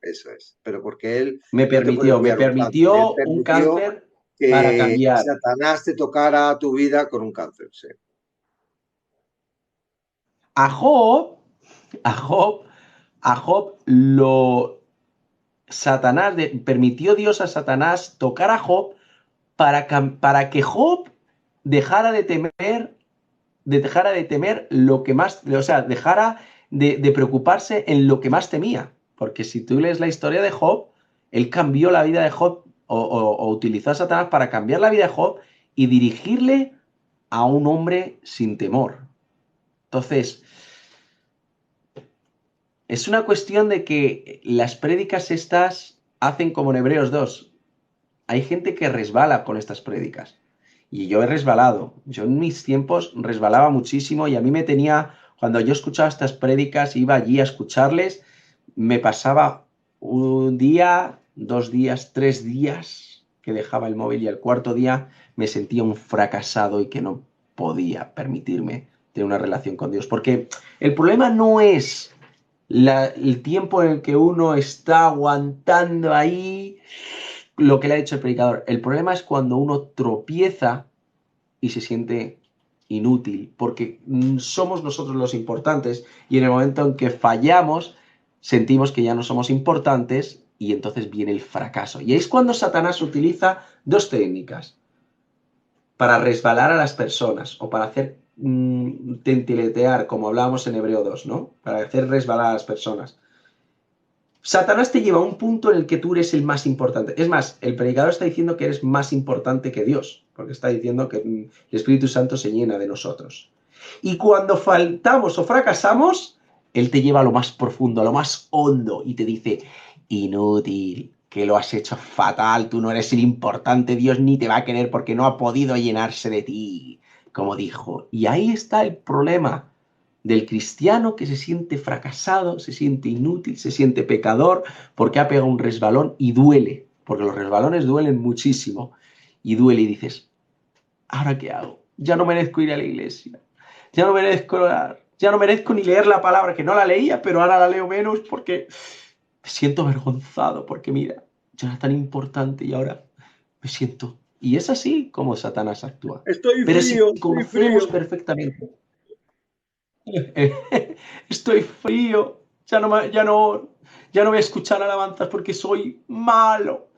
Eso es, pero porque él me permitió un cáncer que para cambiar. Satanás te tocara tu vida con un cáncer, sí. A Job permitió Dios a Satanás tocar a Job para que Job dejara de temer lo que más, o sea, dejara de preocuparse en lo que más temía. Porque si tú lees la historia de Job, él cambió la vida de Job o utilizó a Satanás para cambiar la vida de Job y dirigirle a un hombre sin temor. Entonces, es una cuestión de que las prédicas estas hacen como en Hebreos 2. Hay gente que resbala con estas prédicas. Y yo he resbalado. Yo en mis tiempos resbalaba muchísimo y a mí me tenía, cuando yo escuchaba estas prédicas, iba allí a escucharles, me pasaba 1 día, 2 días, 3 días que dejaba el móvil y al 4.º día me sentía un fracasado y que no podía permitirme tener una relación con Dios. Porque el problema no es el tiempo en el que uno está aguantando ahí lo que le ha dicho el predicador. El problema es cuando uno tropieza y se siente inútil, porque somos nosotros los importantes y en el momento en que fallamos sentimos que ya no somos importantes y entonces viene el fracaso. Y es cuando Satanás utiliza 2 técnicas para resbalar a las personas o para hacer tentiletear, como hablábamos en Hebreo 2, ¿no? Para hacer resbalar a las personas. Satanás te lleva a un punto en el que tú eres el más importante. Es más, el predicador está diciendo que eres más importante que Dios, porque está diciendo que el Espíritu Santo se llena de nosotros. Y cuando faltamos o fracasamos, él te lleva a lo más profundo, a lo más hondo, y te dice, inútil, que lo has hecho fatal, tú no eres el importante, Dios ni te va a querer porque no ha podido llenarse de ti, como dijo. Y ahí está el problema del cristiano que se siente fracasado, se siente inútil, se siente pecador, porque ha pegado un resbalón y duele, porque los resbalones duelen muchísimo, y duele y dices, ¿ahora qué hago? Ya no merezco ir a la iglesia, ya no merezco orar, ya no merezco ni leer la palabra, que no la leía, pero ahora la leo menos porque me siento avergonzado, porque mira, yo era tan importante y ahora me siento... Y es así como Satanás actúa. Pero si conocemos perfectamente... Estoy frío, ya no voy a escuchar alabanzas porque soy malo.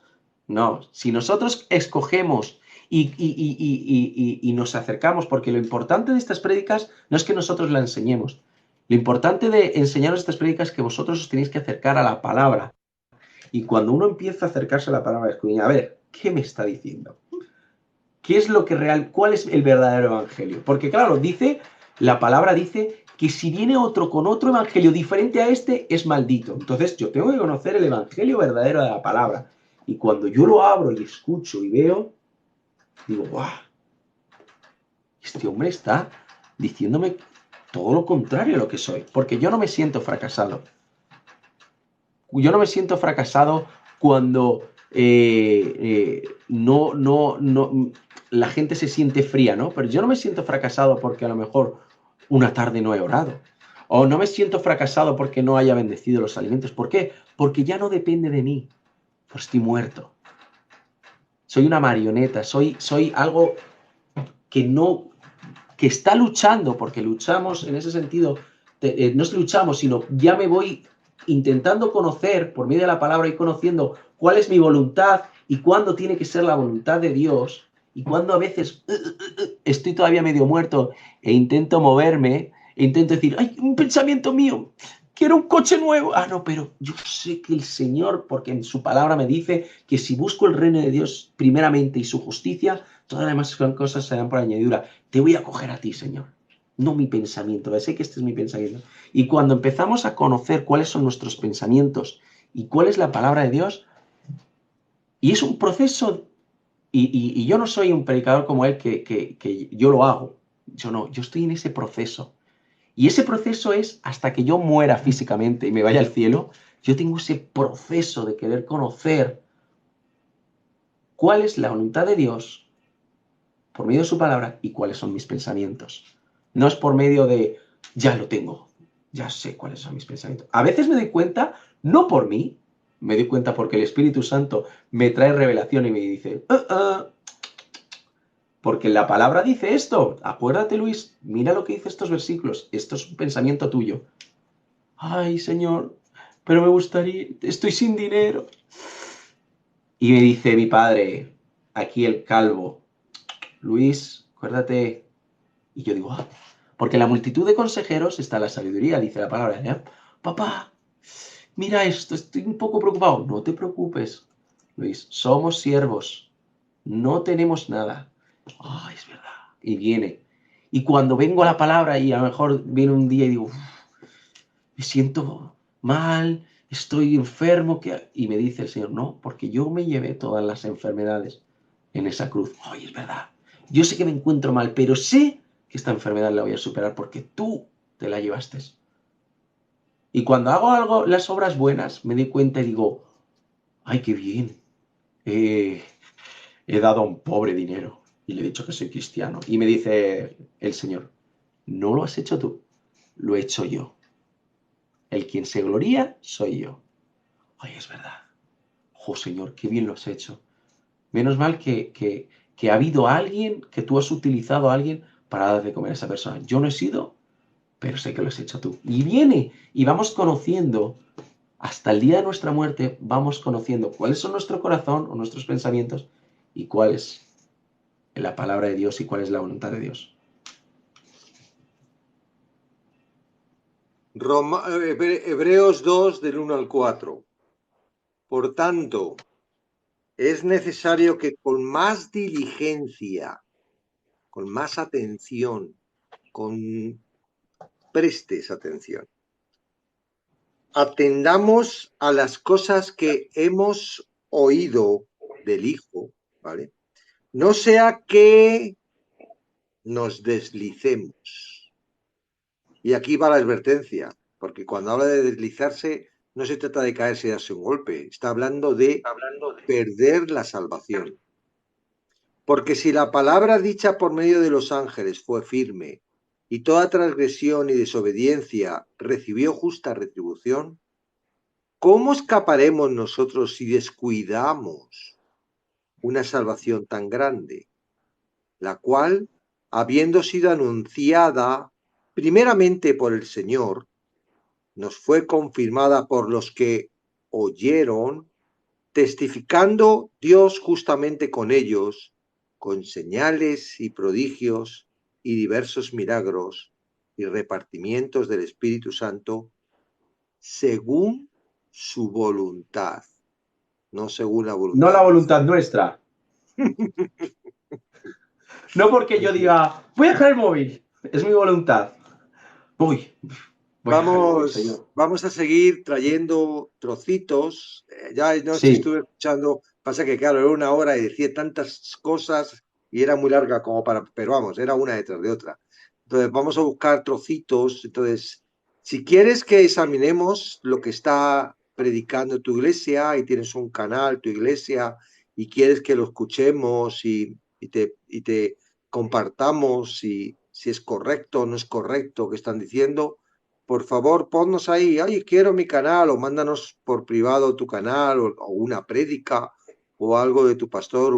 No, si nosotros escogemos y nos acercamos, porque lo importante de estas prédicas no es que nosotros las enseñemos. Lo importante de enseñaros estas prédicas es que vosotros os tenéis que acercar a la palabra. Y cuando uno empieza a acercarse a la palabra, escudriñar, a ver, ¿qué me está diciendo? ¿Qué es lo que real? ¿Cuál es el verdadero evangelio? Porque claro, la palabra dice que si viene otro con otro evangelio diferente a este, es maldito. Entonces yo tengo que conocer el evangelio verdadero de la palabra. Y cuando yo lo abro y escucho y veo, digo, ¡guau! Este hombre está diciéndome todo lo contrario a lo que soy. Porque yo no me siento fracasado. Yo no me siento fracasado cuando la gente se siente fría, ¿no? Pero yo no me siento fracasado porque a lo mejor una tarde no he orado. O no me siento fracasado porque no haya bendecido los alimentos. ¿Por qué? Porque ya no depende de mí. Pues estoy muerto. Soy una marioneta. Soy algo que está luchando, porque luchamos en ese sentido. No es luchamos, sino ya me voy intentando conocer, por medio de la palabra y conociendo cuál es mi voluntad y cuándo tiene que ser la voluntad de Dios y cuándo a veces estoy todavía medio muerto e intento moverme, e intento decir, ¡ay, un pensamiento mío! Quiero un coche nuevo. Ah, no, pero yo sé que el Señor, porque en su palabra me dice que si busco el reino de Dios primeramente y su justicia, todas las demás cosas serán por añadidura. Te voy a coger a ti, Señor. No mi pensamiento, sé que este es mi pensamiento. Y cuando empezamos a conocer cuáles son nuestros pensamientos y cuál es la palabra de Dios, y es un proceso, y yo no soy un predicador como él que yo lo hago, yo no, yo estoy en ese proceso. Y ese proceso es hasta que yo muera físicamente y me vaya al cielo, yo tengo ese proceso de querer conocer cuál es la voluntad de Dios por medio de su palabra y cuáles son mis pensamientos. No es por medio de, ya lo tengo, ya sé cuáles son mis pensamientos. A veces me doy cuenta, no por mí, me doy cuenta porque el Espíritu Santo me trae revelación y me dice, porque la palabra dice esto. Acuérdate, Luis, mira lo que dice estos versículos. Esto es un pensamiento tuyo. Ay, Señor, pero me gustaría, estoy sin dinero. Y me dice mi padre, aquí el calvo, Luis, acuérdate. Y yo digo, porque en la multitud de consejeros está la sabiduría, dice la palabra. ¿Eh? Papá, mira esto, estoy un poco preocupado. No te preocupes, Luis, somos siervos, no tenemos nada. Ay, es verdad. Y viene. Y cuando vengo a la palabra y a lo mejor viene un día y digo, me siento mal, estoy enfermo, y me dice el Señor, no, porque yo me llevé todas las enfermedades en esa cruz. Ay, es verdad. Yo sé que me encuentro mal, pero sé que esta enfermedad la voy a superar porque tú te la llevaste. Y cuando hago algo, las obras buenas, me doy cuenta y digo, ay, qué bien. He dado a un pobre dinero y le he dicho que soy cristiano. Y me dice el Señor, no lo has hecho tú, lo he hecho yo. El quien se gloría soy yo. Ay, es verdad. Oh, Señor, qué bien lo has hecho. Menos mal que ha habido alguien, que tú has utilizado a alguien para dar de comer a esa persona. Yo no he sido, pero sé que lo has hecho tú. Y viene, y vamos conociendo, hasta el día de nuestra muerte, vamos conociendo cuáles son nuestro corazón o nuestros pensamientos y cuál es la palabra de Dios y cuál es la voluntad de Dios. Hebreos 2, del 1 al 4. Por tanto, es necesario que con más diligencia, con más atención, prestes atención, atendamos a las cosas que hemos oído del Hijo, ¿vale? No sea que nos deslicemos. Y aquí va la advertencia, porque cuando habla de deslizarse, no se trata de caerse y darse un golpe, está hablando de perder la salvación. Porque si la palabra dicha por medio de los ángeles fue firme, y toda transgresión y desobediencia recibió justa retribución, ¿cómo escaparemos nosotros si descuidamos una salvación tan grande, la cual, habiendo sido anunciada primeramente por el Señor, nos fue confirmada por los que oyeron, testificando Dios justamente con ellos, con señales y prodigios y diversos milagros y repartimientos del Espíritu Santo, según su voluntad? no según la No voluntad. la voluntad nuestra. No porque yo diga, voy a dejar el móvil. Es mi voluntad. Voy a dejar el móvil, señor. Vamos a seguir trayendo trocitos. Ya anoche Sí. estuve escuchando, pasa que claro, era 1 hora y decía tantas cosas y era muy larga como para, pero vamos, era una detrás de otra. Entonces vamos a buscar trocitos. Entonces, si quieres que examinemos lo que está predicando tu iglesia y tienes un canal, tu iglesia, y quieres que lo escuchemos y te compartamos si es correcto o no es correcto que están diciendo, por favor, ponnos ahí, oye, quiero mi canal, o mándanos por privado tu canal, o una prédica, o algo de tu pastor,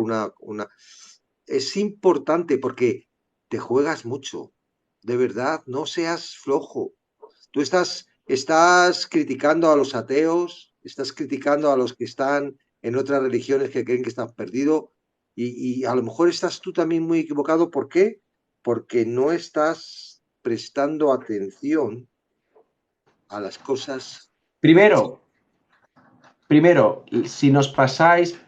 Es importante porque te juegas mucho, de verdad, no seas flojo. Tú estás criticando a los ateos, estás criticando a los que están en otras religiones que creen que están perdidos, y a lo mejor estás tú también muy equivocado. ¿Por qué? Porque no estás prestando atención a las cosas. Primero, si nos pasáis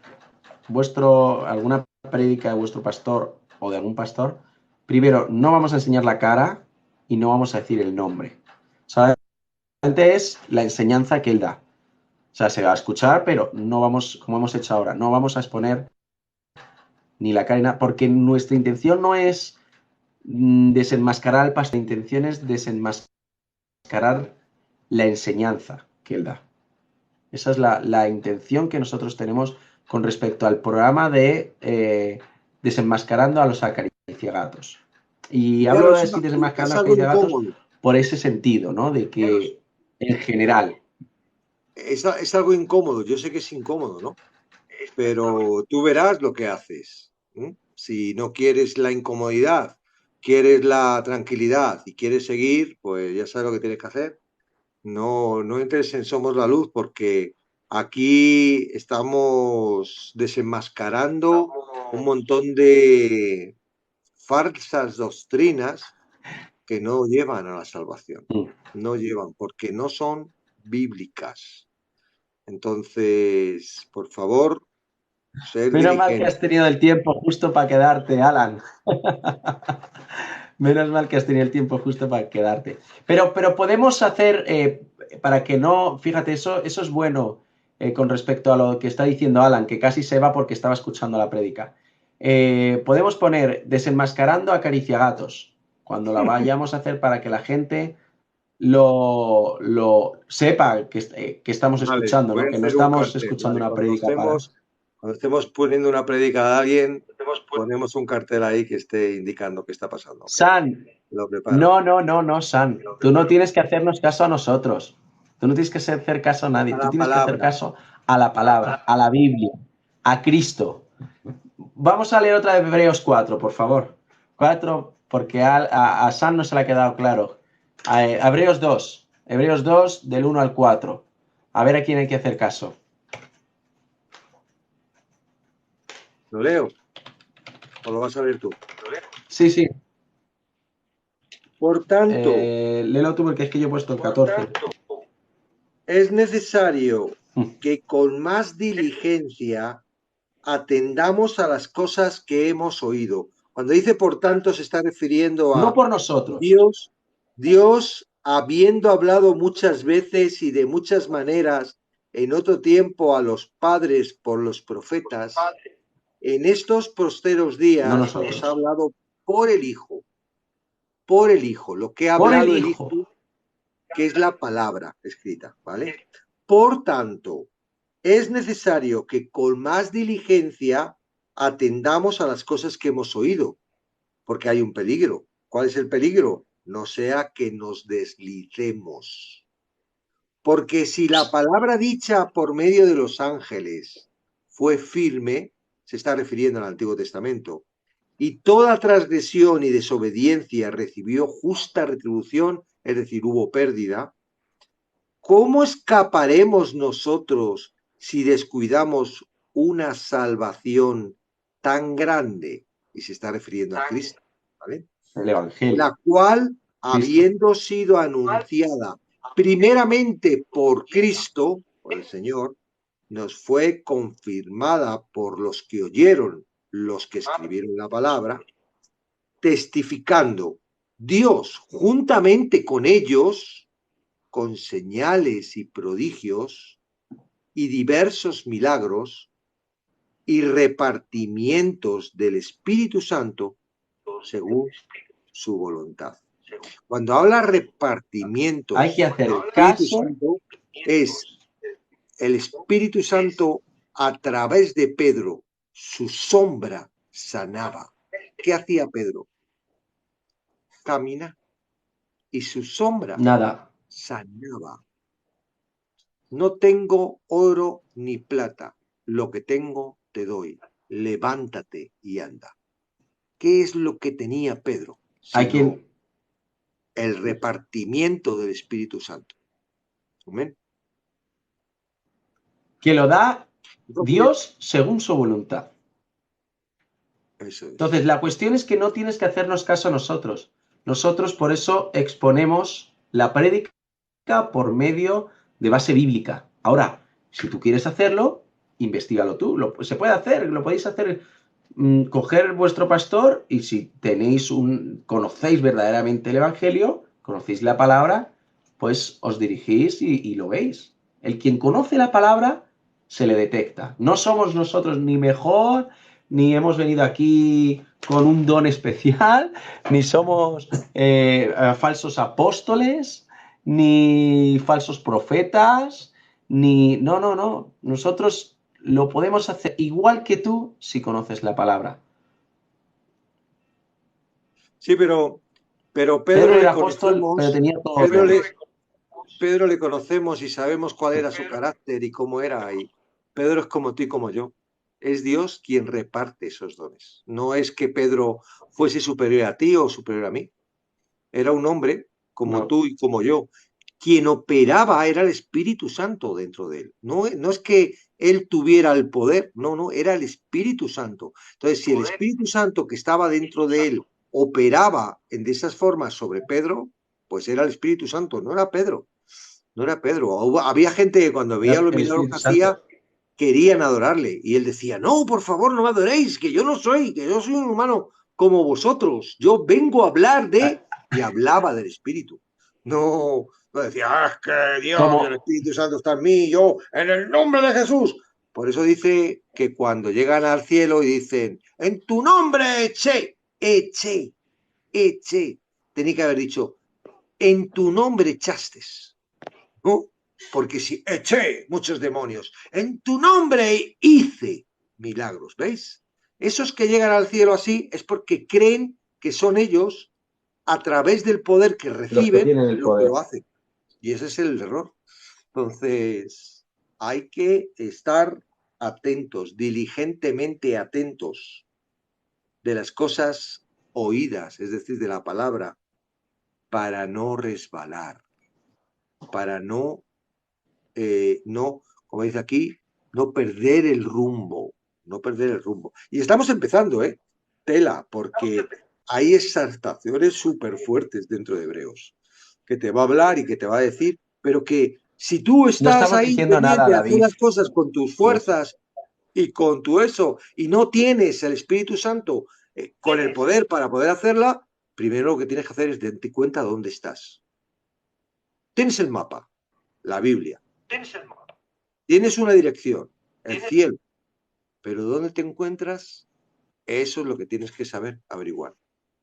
alguna prédica de vuestro pastor o de algún pastor, primero, no vamos a enseñar la cara y no vamos a decir el nombre. Solamente es la enseñanza que él da. O sea, se va a escuchar, pero no vamos, como hemos hecho ahora, no vamos a exponer ni la cara ni nada, porque nuestra intención no es desenmascarar al pastor, nuestra intención es desenmascarar la enseñanza que él da. Esa es la intención que nosotros tenemos con respecto al programa de desenmascarando a los acariciagatos. Y Claro, hablo de así, desenmascarando a los acariciagatos incómodo. por ese sentido, ¿no? De que en general. Es algo incómodo, yo sé que es incómodo, ¿no? Pero tú verás lo que haces. Si no quieres la incomodidad, quieres la tranquilidad y quieres seguir, pues ya sabes lo que tienes que hacer. No entres en Somos la Luz, porque aquí estamos desenmascarando un montón de falsas doctrinas que no llevan a la salvación. No llevan, porque no son bíblicas. Entonces, por favor, ser Menos mal que diligente. has tenido el tiempo justo para quedarte, Alan. Menos mal que has tenido el tiempo justo para quedarte. Pero podemos hacer, para que no, fíjate, eso es bueno con respecto a lo que está diciendo Alan, que casi se va porque estaba escuchando la prédica. Podemos poner desenmascarando acariciagatos cuando la vayamos a hacer para que la gente lo sepa que estamos Vale, escuchando, voy ¿no? a Que no hacer un estamos cartel. escuchando Vale, una prédica para... cuando estemos poniendo una prédica de alguien, ponemos un cartel ahí que esté indicando qué está pasando. ¿Okay? San, Lo preparo. no, San. Tú no tienes que hacernos caso a nosotros. Tú no tienes que hacer caso a nadie. Tú tienes que hacer caso a la palabra, a la Biblia, a Cristo. Vamos a leer otra de Hebreos 4, por favor. 4, porque a San no se le ha quedado claro. Hebreos 2. Hebreos 2, del 1 al 4. A ver a quién hay que hacer caso. ¿Lo leo? ¿O lo vas a leer tú? Sí. Por tanto, léelo tú porque es que yo he puesto el 14. es necesario que con más diligencia atendamos a las cosas que hemos oído. Cuando dice por tanto, se está refiriendo a No por nosotros. Dios, habiendo hablado muchas veces y de muchas maneras en otro tiempo a los padres por los profetas, en estos posteros días nos ha hablado por el Hijo, lo que ha hablado el Hijo, que es la palabra escrita, ¿vale? Por tanto, es necesario que con más diligencia atendamos a las cosas que hemos oído, porque hay un peligro. ¿Cuál es el peligro? No sea que nos deslicemos. Porque si la palabra dicha por medio de los ángeles fue firme, se está refiriendo al Antiguo Testamento, y toda transgresión y desobediencia recibió justa retribución, es decir, hubo pérdida, ¿cómo escaparemos nosotros si descuidamos una salvación tan grande? Y se está refiriendo a Cristo, ¿vale? El Evangelio. La cual, habiendo sido anunciada primeramente por Cristo, por el Señor, nos fue confirmada por los que oyeron, los que escribieron la palabra, testificando Dios juntamente con ellos, con señales y prodigios y diversos milagros y repartimientos del Espíritu Santo según su voluntad. Cuando habla repartimientos Hay que hacer del Espíritu caso. Santo, es el Espíritu Santo a través de Pedro, su sombra sanaba. ¿Qué hacía Pedro? Camina y su sombra Nada. sanaba. No tengo oro ni plata, lo que tengo te doy. Levántate y anda. ¿Qué es lo que tenía Pedro? Hay Sino quien. el repartimiento del Espíritu Santo. ¿Amén? Que lo da Entonces, Dios según su voluntad. eso es. Entonces, la cuestión es que no tienes que hacernos caso a nosotros. Nosotros por eso exponemos la prédica por medio de base bíblica. Ahora, si tú quieres hacerlo, investígalo tú. Se puede hacer, lo podéis hacer. Coger vuestro pastor y si conocéis verdaderamente el Evangelio, conocéis la palabra, pues os dirigís y lo veis. El quien conoce la palabra se le detecta. No somos nosotros ni mejor, ni hemos venido aquí con un don especial, ni somos falsos apóstoles, ni falsos profetas, ni... No. Nosotros lo podemos hacer igual que tú si conoces la palabra. Sí, pero Pedro le era apóstol, conocemos, pero tenía todo. Pedro le conocemos y sabemos cuál era su carácter y cómo era. Y Pedro es como tú y como yo. Es Dios quien reparte esos dones. No es que Pedro fuese superior a ti o superior a mí. Era un hombre como No. tú y como yo. Quien operaba era el Espíritu Santo dentro de él. No es que él tuviera el poder, no, era el Espíritu Santo. Entonces, si el Espíritu Santo que estaba dentro de él operaba de esas formas sobre Pedro, pues era el Espíritu Santo, no era Pedro. No era Pedro. Había gente que cuando veía los milagros que hacía, querían adorarle. Y él decía, no, por favor, no me adoréis, que yo soy un humano como vosotros. Yo vengo a hablar de... Y hablaba del Espíritu. No decía, es que Dios, el Espíritu Santo está en mí, yo, en el nombre de Jesús. Por eso dice que cuando llegan al cielo y dicen, en tu nombre eché. Tenía que haber dicho, en tu nombre echaste. ¿No? Porque si eché muchos demonios, en tu nombre hice milagros, ¿veis? Esos que llegan al cielo así es porque creen que son ellos, a través del poder que reciben, los que lo hacen. Y ese es el error. Entonces, hay que estar atentos, diligentemente atentos de las cosas oídas, es decir, de la palabra, para no resbalar, para no, como dice aquí, no perder el rumbo, Y estamos empezando, tela, porque hay exaltaciones súper fuertes dentro de Hebreos, que te va a hablar y que te va a decir, pero que si tú estás ahí pendiente de hacer las cosas con tus fuerzas y con tu eso, y no tienes el Espíritu Santo con el poder para poder hacerla, primero lo que tienes que hacer es darte cuenta dónde estás. Tienes el mapa, la Biblia. Tienes una dirección, el cielo. Pero ¿dónde te encuentras? Eso es lo que tienes que saber averiguar.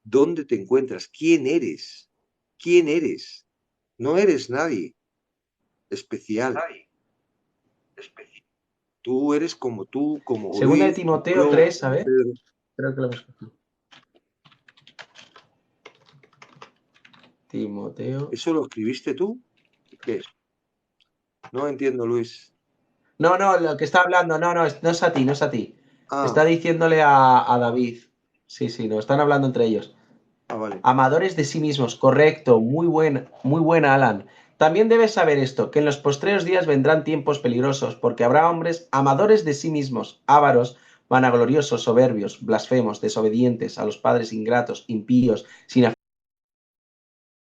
¿Dónde te encuentras? ¿Quién eres? ¿Quién eres? No eres nadie especial. Tú eres como tú, como Segunda de Luis, Timoteo yo, 3, ¿sabes? Pedro. Creo que lo hemos cogido. Timoteo. ¿Eso lo escribiste tú? ¿Qué? No entiendo, Luis. No, lo que está hablando, no es a ti. Ah. Está diciéndole a David. Sí, no, están hablando entre ellos. Vale. Amadores de sí mismos, correcto, muy buena, Alan. También debes saber esto, que en los postreros días vendrán tiempos peligrosos, porque habrá hombres amadores de sí mismos, ávaros, vanagloriosos, soberbios, blasfemos, desobedientes a los padres, ingratos, impíos, sin